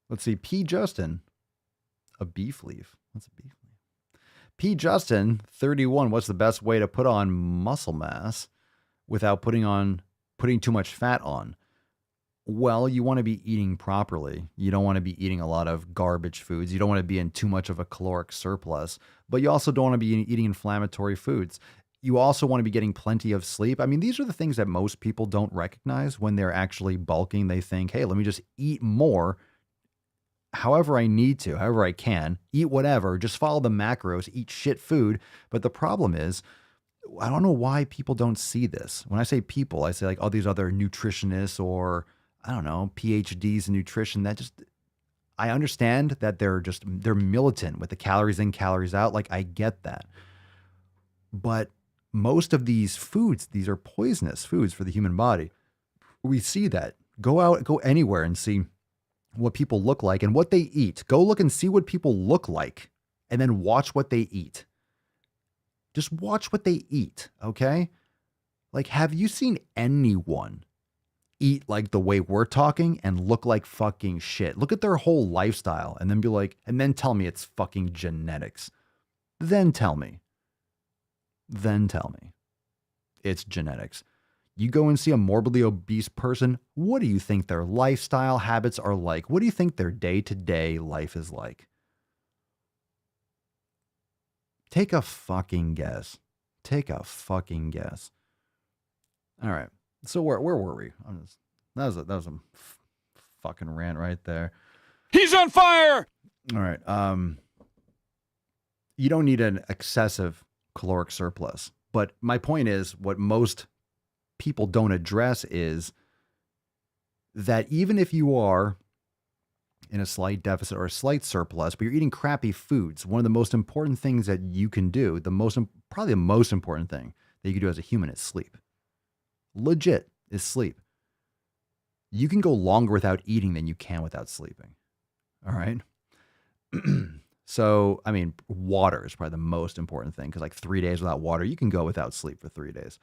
Let's see. P. Justin. A beef leaf. What's a beef leaf? P. Justin, 31. What's the best way to put on muscle mass without putting too much fat on? Well, you want to be eating properly. You don't want to be eating a lot of garbage foods. You don't want to be in too much of a caloric surplus, but you also don't want to be eating inflammatory foods. You also want to be getting plenty of sleep. I mean, these are the things that most people don't recognize when they're actually bulking. They think, hey, let me just eat more however I need to, however I can, eat whatever, just follow the macros, eat shit food. But the problem is, I don't know why people don't see this. When I say people, I say like all these other nutritionists or, I don't know, PhDs in nutrition I understand that they're militant with the calories in, calories out. Like, I get that. But most of these foods, these are poisonous foods for the human body. We see that. Go anywhere and see what people look like and what they eat. Go look and see what people look like and then watch what they eat. Just watch what they eat, okay? Like, have you seen anyone eat like the way we're talking and look like fucking shit? Look at their whole lifestyle and then be like, and then tell me it's fucking genetics. Then tell me it's genetics. You go and see a morbidly obese person. What do you think their lifestyle habits are like? What do you think their day-to-day life is like? Take a fucking guess. Take a fucking guess. All right. So where were we? That was a fucking rant right there. He's on fire! All right. You don't need an excessive caloric surplus. But my point is, what most people don't address is that even if you are in a slight deficit or a slight surplus, but you're eating crappy foods, one of the most important things that you can do, probably the most important thing that you can do as a human is sleep. Legit is sleep. You can go longer without eating than you can without sleeping. All right. So, I mean, water is probably the most important thing because like 3 days without water, you can go without sleep for 3 days.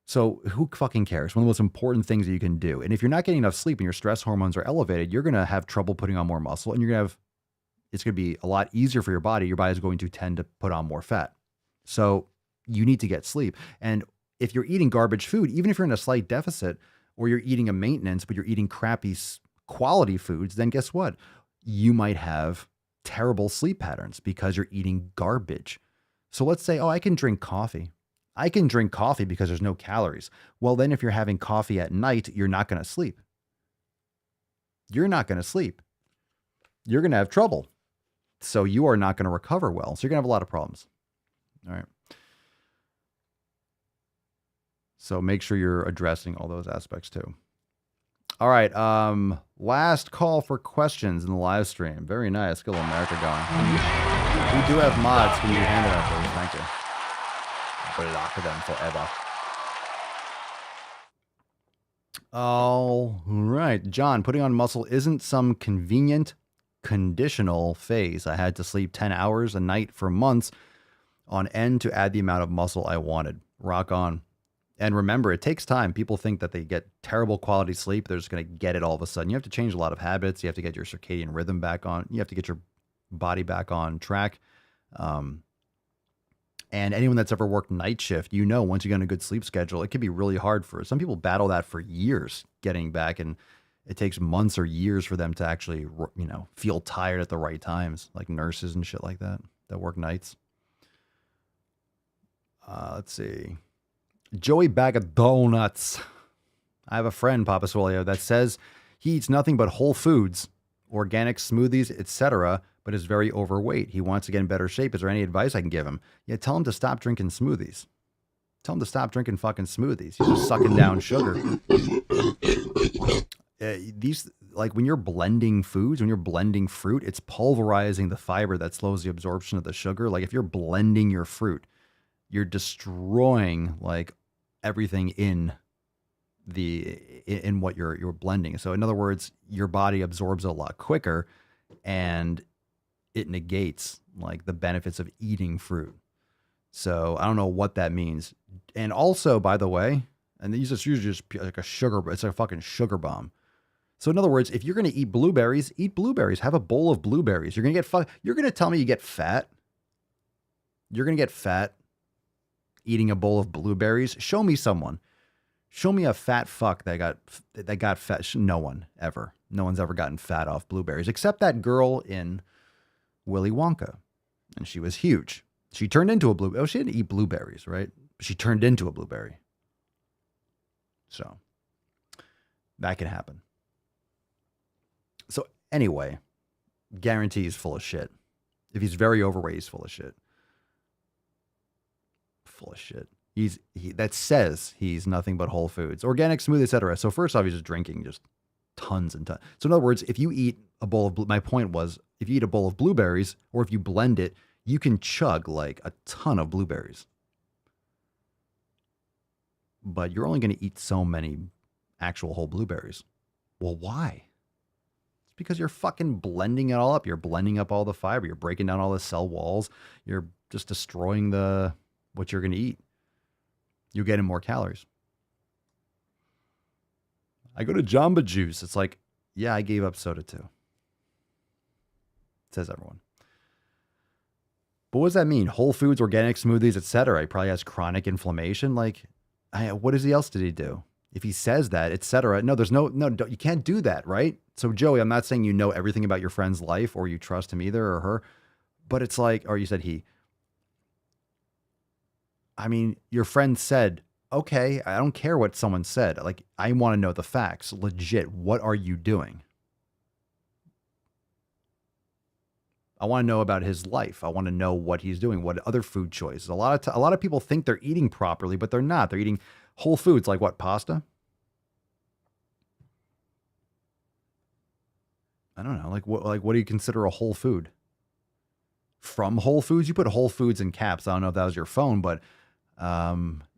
So who fucking cares? One of the most important things that you can do. And if you're not getting enough sleep and your stress hormones are elevated, you're going to have trouble putting on more muscle and it's going to be a lot easier for your body. Your body is going to tend to put on more fat. So you need to get sleep. And if you're eating garbage food, even if you're in a slight deficit or you're eating a maintenance, but you're eating crappy quality foods, then guess what? You might have terrible sleep patterns because you're eating garbage. So let's say, I can drink coffee. I can drink coffee because there's no calories. Well, then if you're having coffee at night, you're not going to sleep. You're not going to sleep. You're going to have trouble. So you are not going to recover well. So you're going to have a lot of problems. All right. So make sure you're addressing all those aspects too. All right. Last call for questions in the live stream. Very nice. Get a little America going. We do have mods. Can you hand it out, please? Thank you. Block them forever. All right. John, putting on muscle isn't some convenient, conditional phase. I had to sleep 10 hours a night for months on end to add the amount of muscle I wanted. Rock on. And remember, it takes time. People think that they get terrible quality sleep. They're just going to get it all of a sudden. You have to change a lot of habits. You have to get your circadian rhythm back on. You have to get your body back on track. And anyone that's ever worked night shift, once you get on a good sleep schedule, it can be really hard for some people battle that for years getting back. And it takes months or years for them to actually, feel tired at the right times, like nurses and shit like that work nights. Let's see. Joey Bag of Donuts. I have a friend, Papa Swolio, that says he eats nothing but whole foods, organic smoothies, etc., but is very overweight. He wants to get in better shape. Is there any advice I can give him? Yeah, tell him to stop drinking smoothies. Tell him to stop drinking fucking smoothies. He's just sucking down sugar. These, like when you're blending foods, when you're blending fruit, it's pulverizing the fiber that slows the absorption of the sugar. Like if you're blending your fruit, you're destroying like everything in what you're blending. So in other words, your body absorbs it a lot quicker and it negates like the benefits of eating fruit. So I don't know what that means. And also, by the way, and these are usually just like it's a fucking sugar bomb. So in other words, if you're going to eat blueberries, eat blueberries. Have a bowl of blueberries. You're going to get you're going to tell me you get fat? You're going to get fat eating a bowl of blueberries? Show me someone. Show me a fat fuck that got fat. No one ever. No one's ever gotten fat off blueberries except that girl in Willy Wonka. And she was huge. She turned into a blueberry. Oh, she didn't eat blueberries, right? She turned into a blueberry. So that can happen. So anyway, guarantee he's full of shit. If he's very overweight, he's full of shit. Full of shit. That says he's nothing but whole foods, organic smoothie, etc. So first off, he's just drinking just tons and tons. So in other words, if you eat a bowl of my point was, if you eat a bowl of blueberries or if you blend it, you can chug like a ton of blueberries. But you're only going to eat so many actual whole blueberries. Well, why? It's because you're fucking blending it all up. You're blending up all the fiber. You're breaking down all the cell walls. You're just destroying what you're going to eat. You're getting more calories. I go to Jamba Juice. It's like, yeah, I gave up soda too. Says everyone. But what does that mean? Whole foods, organic smoothies, etc. He probably has chronic inflammation. Like, what else did he do? If he says that, etc. No, you can't do that, right? So Joey, I'm not saying you know everything about your friend's life or you trust him either or her, but it's like, or you said he. I mean, your friend said, okay, I don't care what someone said. Like, I want to know the facts. Legit, what are you doing? I want to know about his life. I want to know what he's doing, what other food choices. A lot of people think they're eating properly, but they're not. They're eating whole foods, like what, pasta? I don't know. Like what do you consider a whole food? From Whole Foods? You put Whole Foods in caps. I don't know if that was your phone, but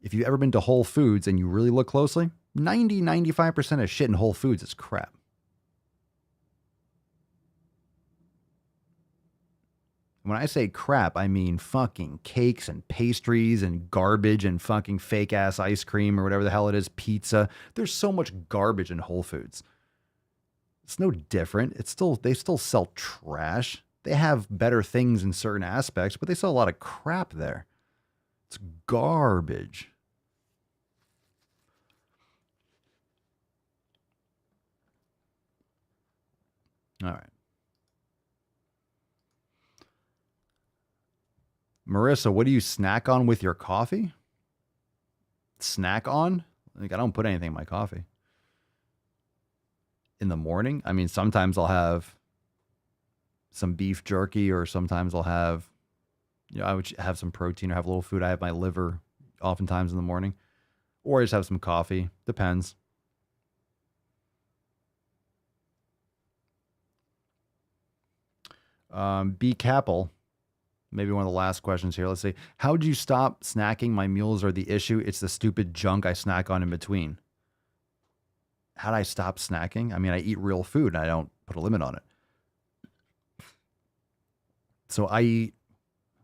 if you've ever been to Whole Foods and you really look closely, 95% of shit in Whole Foods is crap. When I say crap, I mean fucking cakes and pastries and garbage and fucking fake ass ice cream or whatever the hell it is, pizza. There's so much garbage in Whole Foods. It's no different. They still sell trash. They have better things in certain aspects, but they sell a lot of crap there. It's garbage. All right. Marissa, what do you snack on with your coffee? Snack on? Like, I don't put anything in my coffee. In the morning? I mean, sometimes I'll have some beef jerky, or sometimes I'll have, I would have some protein or have a little food. I have my liver oftentimes in the morning. Or I just have some coffee. Depends. B. Capel. Maybe one of the last questions here. Let's see. How would you stop snacking? My meals are the issue. It's the stupid junk I snack on in between. How do I stop snacking? I mean, I eat real food and I don't put a limit on it. So I eat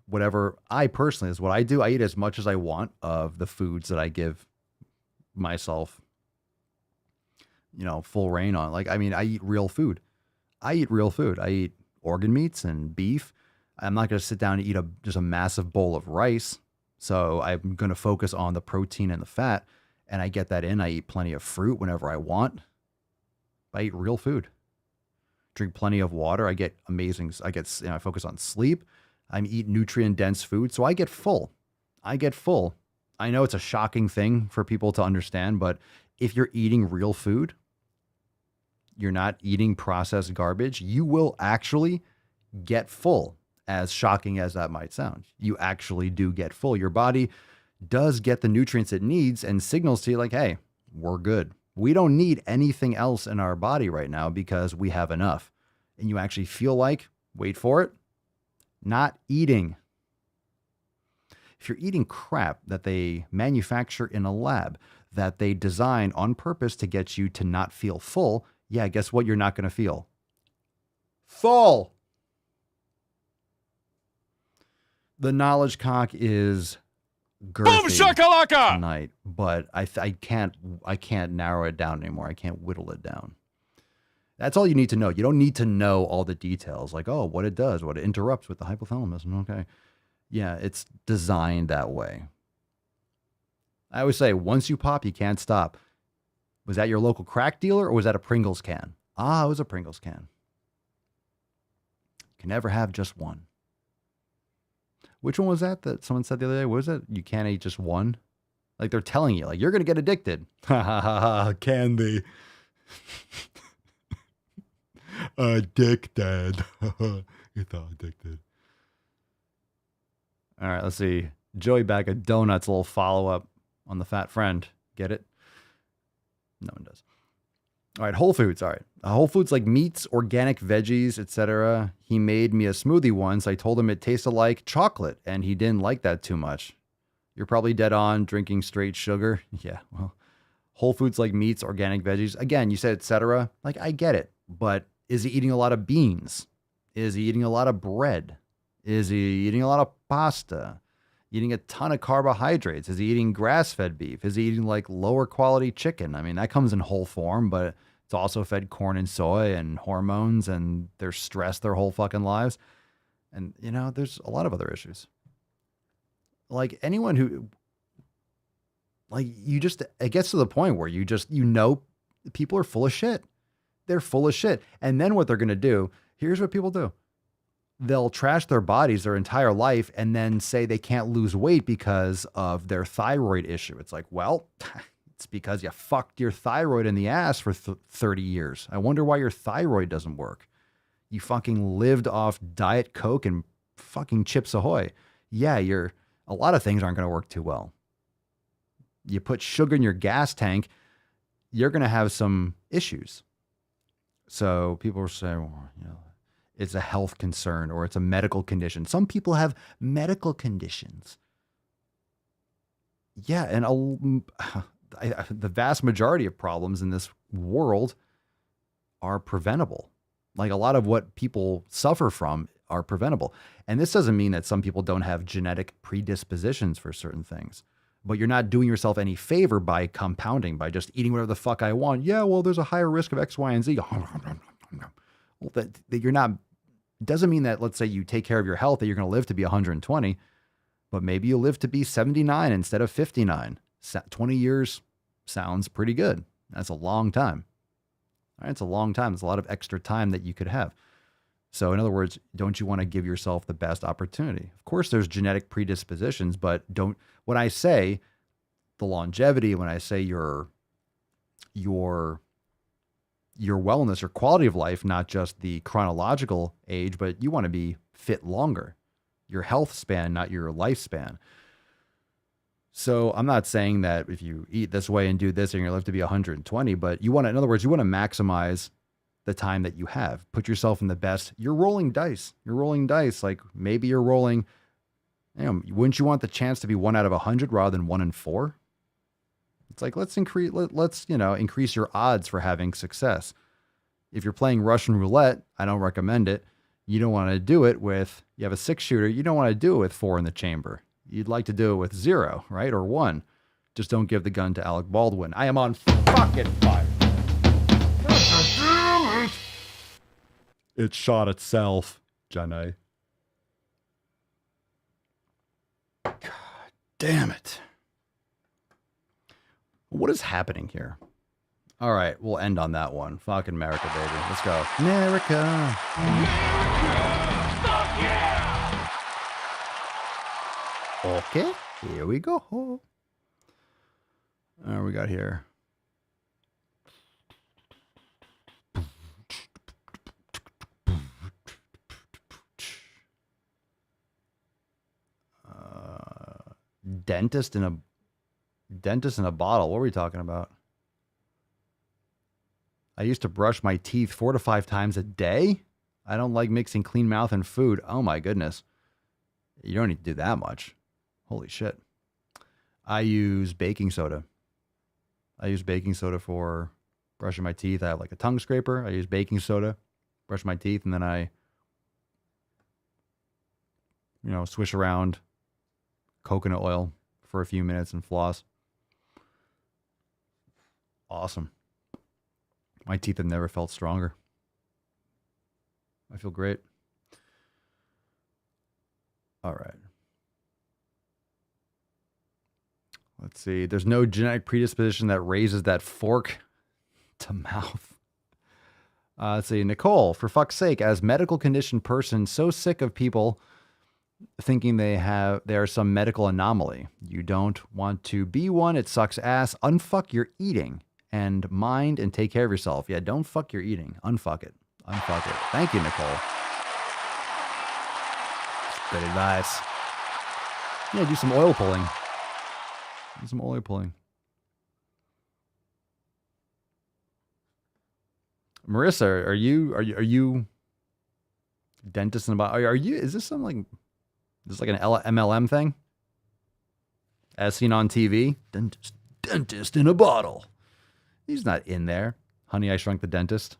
whatever I personally is what I do. I eat as much as I want of the foods that I give myself, full reign on. Like, I mean, I eat real food. I eat organ meats and beef. I'm not going to sit down and eat just a massive bowl of rice. So I'm going to focus on the protein and the fat, and I get that in. I eat plenty of fruit whenever I want. I eat real food. Drink plenty of water. I get amazing. I focus on sleep. I eat nutrient dense food, so I get full. I get full. I know it's a shocking thing for people to understand, but if you're eating real food, you're not eating processed garbage, you will actually get full, as shocking as that might sound. You actually do get full. Your body does get the nutrients it needs and signals to you like, hey, we're good. We don't need anything else in our body right now because we have enough. And you actually feel like, wait for it, not eating. If you're eating crap that they manufacture in a lab, that they design on purpose to get you to not feel full, yeah, guess what you're not going to feel? Full. The knowledge cock is girthy Boom shakalaka tonight, but I can't narrow it down anymore. I can't whittle it down. That's all you need to know. You don't need to know all the details, like, oh, what it does, what it interrupts with the hypothalamus. Okay. Yeah, it's designed that way. I always say, once you pop, you can't stop. Was that your local crack dealer or was that a Pringles can? Ah, it was a Pringles can. You can never have just one. Which one was that someone said the other day? What was it? You can't eat just one? Like they're telling you, like, you're going to get addicted. Ha ha ha ha, candy. Addicted. It's all addicted. All right, let's see. Joey Bag of Donuts, a little follow-up on the fat friend. Get it? No one does. All right, Whole Foods. All right. Whole Foods like meats, organic veggies, etc. He made me a smoothie once. I told him it tasted like chocolate, and he didn't like that too much. You're probably dead on drinking straight sugar. Yeah, well, Whole Foods like meats, organic veggies. Again, you said etc. Like, I get it, but is he eating a lot of beans? Is he eating a lot of bread? Is he eating a lot of pasta? Eating a ton of carbohydrates? Is he eating grass-fed beef? Is he eating like lower quality chicken? I mean, that comes in whole form, but it's also fed corn and soy and hormones, and they're stressed their whole fucking lives. And, you know, there's a lot of other issues. Like anyone who, like, you just, it gets to the point where you know, people are full of shit. They're full of shit. And then what they're going to do, here's what people do. They'll trash their bodies their entire life and then say they can't lose weight because of their thyroid issue. It's like, well, it's because you fucked your thyroid in the ass for 30 years. I wonder why your thyroid doesn't work. You fucking lived off Diet Coke and fucking Chips Ahoy. Yeah, a lot of things aren't going to work too well. You put sugar in your gas tank, you're going to have some issues. So people are saying, well, you know, it's a health concern or it's a medical condition. Some people have medical conditions. Yeah, and the vast majority of problems in this world are preventable. Like a lot of what people suffer from are preventable. And this doesn't mean that some people don't have genetic predispositions for certain things, but you're not doing yourself any favor by compounding, by just eating whatever the fuck I want. Yeah, well, there's a higher risk of X, Y, and Z. Well, that you're not, doesn't mean that, let's say you take care of your health, that you're going to live to be 120, but maybe you live to be 79 instead of 59. 20 years sounds pretty good. That's a long time. All right, it's a long time. There's a lot of extra time that you could have. So in other words, don't you want to give yourself the best opportunity? Of course, there's genetic predispositions, but when I say the longevity, when I say your wellness or quality of life, not just the chronological age, but you want to be fit longer, your health span, not your lifespan. So I'm not saying that if you eat this way and do this, you're going to live to be 120, but in other words, you want to maximize the time that you have. Put yourself in the best. You're rolling dice. Like maybe you're rolling, wouldn't you want the chance to be 1 out of 100 rather than 1 in 4? It's like, let's increase your odds for having success. If you're playing Russian roulette, I don't recommend it. You don't want to do it with, you have a 6-shooter. You don't want to do it with 4 in the chamber. You'd like to do it with 0, right? Or 1. Just don't give the gun to Alec Baldwin. I am on fucking fire. It shot itself, Jenny. God damn it. What is happening here? All right, we'll end on that one. Fucking America, baby. Let's go. America. Fuck yeah! Okay. Here we go. What we got here? Dentist in a bottle. What are we talking about? I used to brush my teeth 4 to 5 times a day. I don't like mixing clean mouth and food. Oh my goodness. You don't need to do that much. Holy shit. I use baking soda. I use baking soda for brushing my teeth. I have like a tongue scraper. I use baking soda, brush my teeth, and then I, swish around coconut oil for a few minutes and floss. Awesome. My teeth have never felt stronger. I feel great. All right. Let's see. There's no genetic predisposition that raises that fork to mouth. Let's see. Nicole, for fuck's sake, as medical condition person, so sick of people thinking they are some medical anomaly. You don't want to be one. It sucks ass. Unfuck your eating and mind and take care of yourself. Yeah, don't fuck your eating. Unfuck it. Unfuck it. Thank you, Nicole. Good advice. Yeah, do some oil pulling. Do some oil pulling. Marissa, are you dentist in a bottle? Is this some like an MLM thing? As seen on TV? Dentist in a bottle. He's not in there. Honey, I Shrunk the Dentist.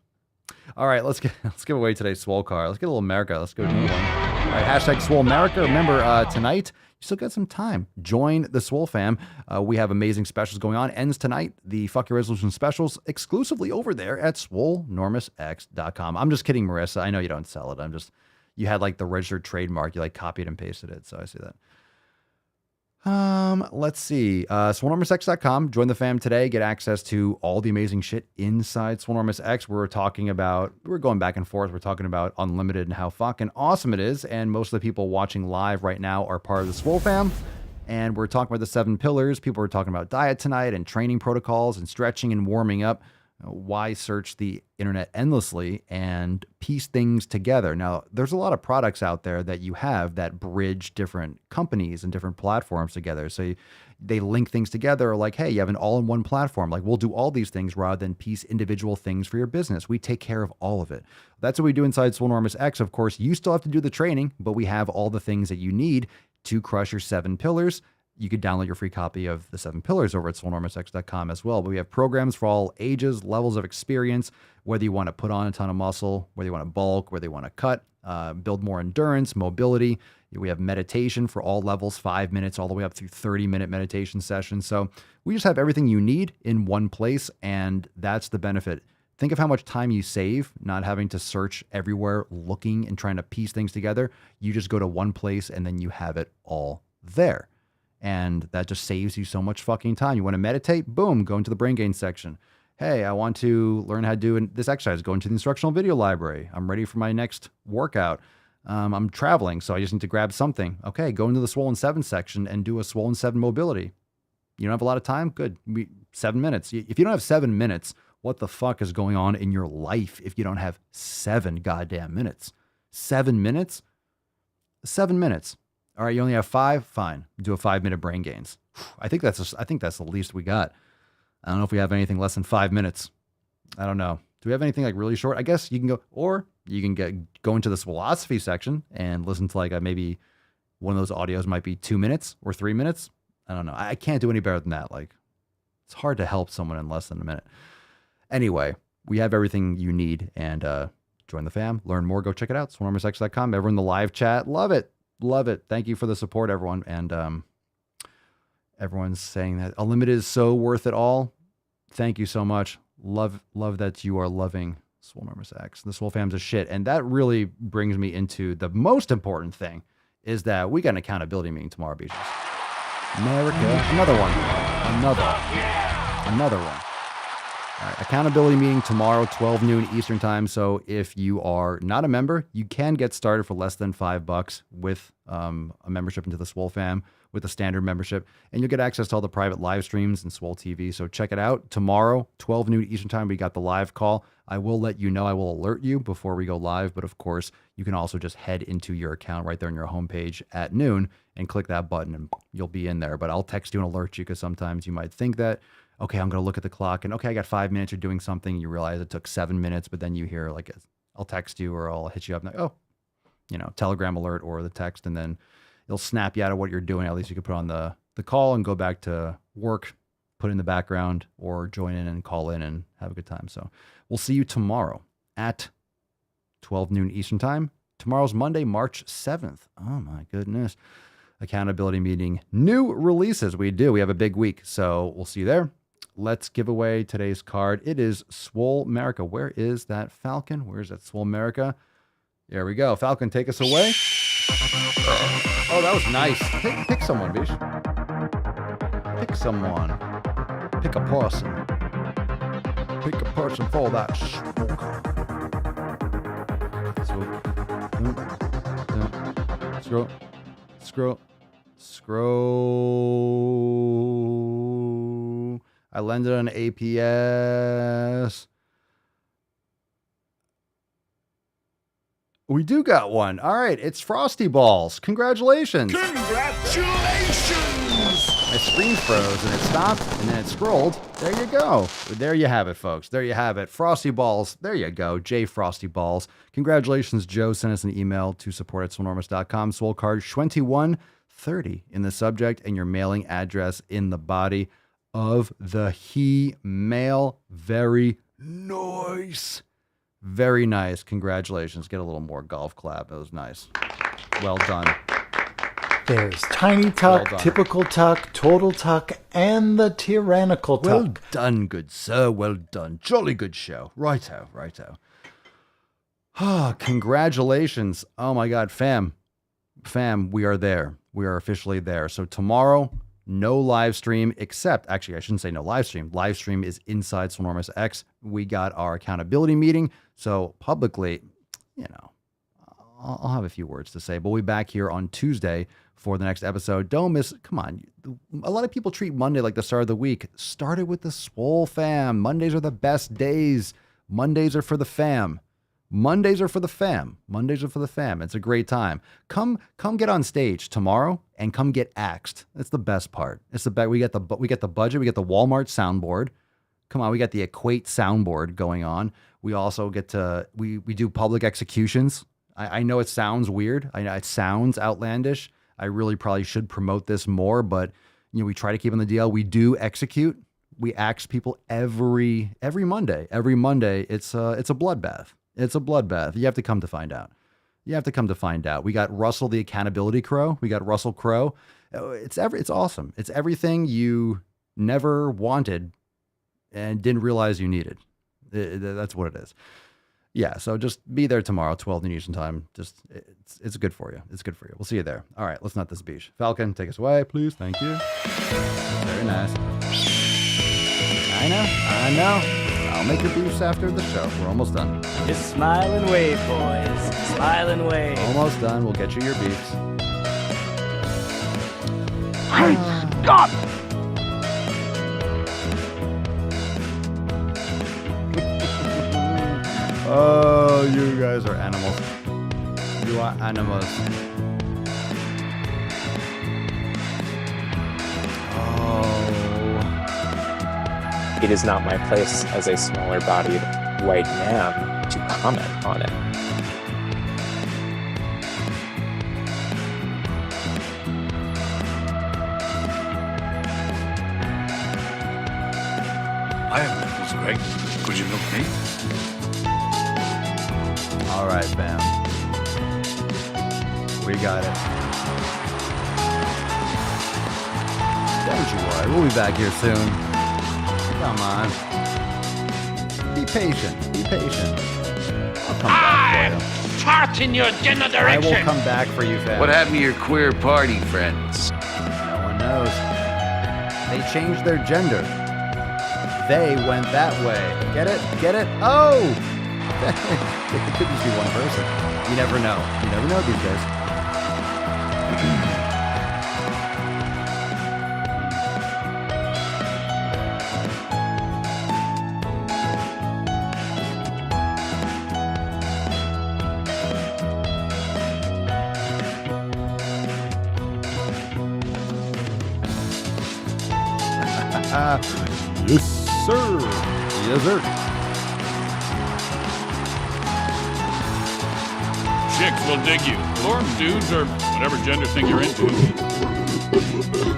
All right, let's give away today's Swole card. Let's get a little America. Let's go do one. All right, hashtag Swole America. Remember, tonight, you still got some time. Join the Swole fam. We have amazing specials going on. Ends tonight. The Fuck Your Resolution specials exclusively over there at swolenormousx.com. I'm just kidding, Marissa. I know you don't sell it. You had like the registered trademark. You like copied and pasted it. So I see that. Let's see. swolenormousx.com. Join the fam today. Get access to all the amazing shit inside Swolenormous X. We're going back and forth. We're talking about Unlimited and how fucking awesome it is. And most of the people watching live right now are part of the Swole fam. And we're talking about the 7 pillars. People are talking about diet tonight and training protocols and stretching and warming up. Why search the internet endlessly and piece things together? Now, there's a lot of products out there that you have that bridge different companies and different platforms together. So they link things together like, hey, you have an all-in-one platform. Like, we'll do all these things rather than piece individual things for your business. We take care of all of it. That's what we do inside Swolenormous X. Of course, you still have to do the training, but we have all the things that you need to crush your 7 pillars. You could download your free copy of the 7 pillars over at swolenormousx.com as well. But we have programs for all ages, levels of experience, whether you want to put on a ton of muscle, whether you want to bulk, whether you want to cut, build more endurance, mobility. We have meditation for all levels, 5 minutes all the way up through 30-minute meditation sessions. So we just have everything you need in one place, and that's the benefit. Think of how much time you save not having to search everywhere, looking and trying to piece things together. You just go to one place, and then you have it all there. And that just saves you so much fucking time. You want to meditate? Boom, go into the brain gain section. Hey, I want to learn how to do this exercise. Go into the instructional video library. I'm ready for my next workout. I'm traveling, so I just need to grab something. Okay, go into the Swollen 7 section and do a Swollen 7 mobility. You don't have a lot of time? Good. 7 minutes. If you don't have 7 minutes, what the fuck is going on in your life if you don't have 7 goddamn minutes? 7 minutes? 7 minutes. All right, you only have 5? Fine. Do a 5-minute brain gains. I think that's the least we got. I don't know if we have anything less than 5 minutes. I don't know. Do we have anything like really short? I guess you can go, or you can go into this philosophy section and listen to like maybe one of those audios might be 2 minutes or 3 minutes. I don't know. I can't do any better than that. Like, it's hard to help someone in less than a minute. Anyway, we have everything you need, and join the fam. Learn more. Go check it out. swolenormousx.com. Everyone in the live chat, love it. Love it. Thank you for the support, everyone. And everyone's saying that Unlimited is so worth it all. Thank you so much. Love that you are loving Swolenormous X. The Swole fam's a shit. And that really brings me into the most important thing is that we got an accountability meeting tomorrow, Beaches. America. Another one. Another one. All right, accountability meeting tomorrow, 12 noon Eastern time. So if you are not a member, you can get started for less than $5 with a membership into the Swole fam with a standard membership. And you'll get access to all the private live streams and Swole TV. So check it out. Tomorrow, 12 noon Eastern time, we got the live call. I will let you know. I will alert you before we go live. But of course, you can also just head into your account right there on your homepage at noon and click that button and you'll be in there. But I'll text you and alert you because sometimes you might think that, okay, I'm going to look at the clock and okay, I got 5 minutes. You're doing something. You realize it took 7 minutes, but then you hear like, I'll text you or I'll hit you up and like, oh, Telegram alert or the text. And then it'll snap you out of what you're doing. At least you can put on the call and go back to work, put it in the background or join in and call in and have a good time. So we'll see you tomorrow at 12 noon Eastern time. Tomorrow's Monday, March 7th. Oh my goodness. Accountability meeting. New releases. We have a big week. So we'll see you there. Let's give away today's card. It is Swole America. Where is that Falcon? Where's that Swole America? There we go. Falcon, take us away. Oh, that was nice. Pick someone, Bish. Pick someone. Pick a person. Pick a person for that Swole card. Scroll. I landed on APS. We do got one. All right, it's Frosty Balls. Congratulations. Congratulations! My screen froze and it stopped and then it scrolled. There you go. There you have it, folks. There you have it. Frosty Balls. There you go. J Frosty Balls. Congratulations, Joe. Send us an email to support@swolenormous.com. Swole card 2130 in the subject and your mailing address in the body of the mail. Very nice. Very nice. Congratulations. Get a little more golf clap. That was nice. Well done. There's Tiny Tuck, Well Typical Tuck, Total Tuck, and the Tyrannical Tuck. Well done, good sir. Well done. Jolly good show. Righto. Congratulations. Oh my God, fam, we are there. We are officially there. So tomorrow, no live stream except, actually, I shouldn't say no live stream. Live stream is inside Swolenormous X. We got our accountability meeting. So publicly, I'll have a few words to say, but we'll be back here on Tuesday for the next episode. Don't miss, come on. A lot of people treat Monday like the start of the week. Start it with the Swole fam. Mondays are the best days. Mondays are for the fam. Mondays are for the fam. It's a great time. Come get on stage tomorrow and come get axed. That's the best part. It's the best. We get the budget. We get the Walmart soundboard. Come on, we got the Equate soundboard going on. We also get to we do public executions. I know it sounds weird. I know it sounds outlandish. I really probably should promote this more, but we try to keep on the DL. We do execute. We axe people every Monday. Every Monday, it's a bloodbath. It's a bloodbath. You have to come to find out. We got Russell, the accountability crow. We got Russell Crowe. It's awesome. It's everything you never wanted and didn't realize you needed. That's what it is. Yeah, so just be there tomorrow, 12 noon Eastern time. It's good for you. We'll see you there. All right, let's nut this beach. Falcon, take us away, please. Thank you. Very nice. I know. I'll make your beefs after the show. We're almost done. Just smile and wave, boys. Smile and wave. Almost done. We'll get you your beefs. Great Scott! Oh, you guys are animals. You are animals. Oh. It is not my place as a smaller-bodied white man to comment on it. I have nipples, Greg. Could you milk me? All right, fam. We got it. Don't you worry. We'll be back here soon. Come on. Be patient. I'll come back for you. Fart in your general direction. I will come back for you, fam. What happened to your queer party friends? No one knows. They changed their gender. they went that way. Get it? Get it? Oh! It could just be one person. You never know. You never know these days. Yes, sir. Yes, sir. Chicks will dig you. Or dudes, or whatever gender thing you're into.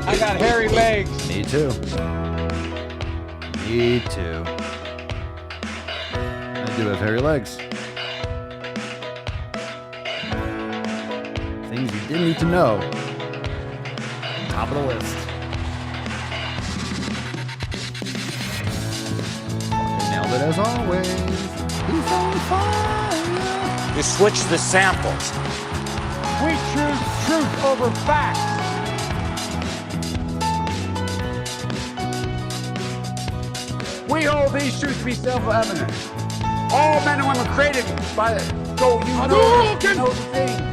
I got hairy legs. Me too. Me too. I do have hairy legs. Things you didn't need to know. Top of the list. Nailed it as always. He's on fire. You switch the samples. We choose truth over facts. We hold these truths to be self-evident. All men and women created by the... Go, you know the thing.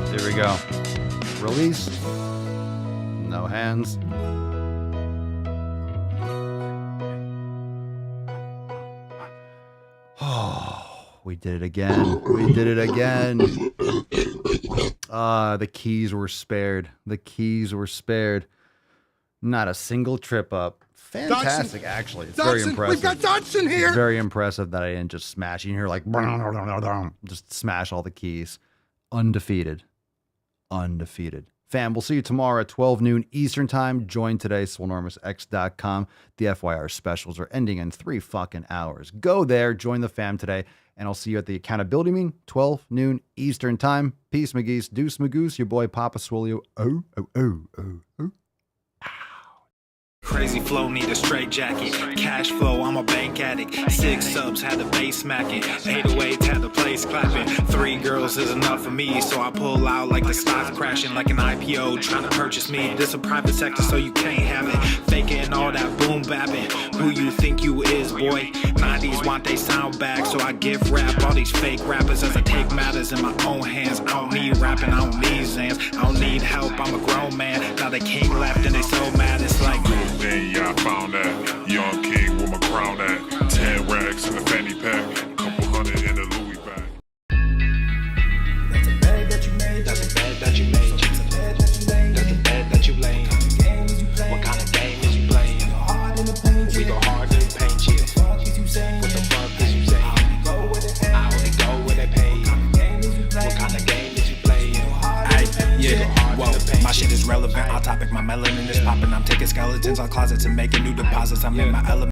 Here we go. Release. No hands. Oh, we did it again. We did it again. The keys were spared. The keys were spared. Not a single trip up. Fantastic, Dodson. actually. It's Dodson. very impressive. We've got Dodson here. It's very impressive that I didn't just smash. You can hear like just smash all the keys. Undefeated. Undefeated. Fam, we'll see you tomorrow at 12 noon Eastern time. Join today, swolenormousx.com. The FYR specials are ending in 3 fucking hours. Go there, join the fam today, and I'll see you at the accountability meeting, 12 noon Eastern time. Peace, McGeese. Deuce, Magoose. Your boy, Papa Swolio. Oh, oh, oh, oh, oh. Crazy flow, need a straight jacket. Cash flow, I'm a bank addict. 6 subs, had the bass smacking. 808s, had the place clapping. 3 girls is enough for me, so I pull out like the stock crashing. Like an IPO, trying to purchase me. This a private sector, so you can't have it. Faking all that boom bapping. Who you think you is, boy? 90s want they sound back, so I give rap all these fake rappers as I take matters in my own hands. I don't need rapping, I don't need Zans. I don't need help, I'm a grown man. Now they king left and they so mad, it's like... Then yeah, I found that young king with my crown at 10 racks in the fanny pack, couple hundred in the Louis bag. That's a bed that you made. That's a bed that you made. That's a bed that you laid. That's a bed that you laid. What kind of game is you playing? We go hard in the paint, yeah. What the fuck is you saying? I only go where they pay. What kind of game is you playing? Yeah, whoa, my shit is relevant. Off topic, my melanin is popping. I'm taking skeletons out closets and making new deposits. I'm in my element.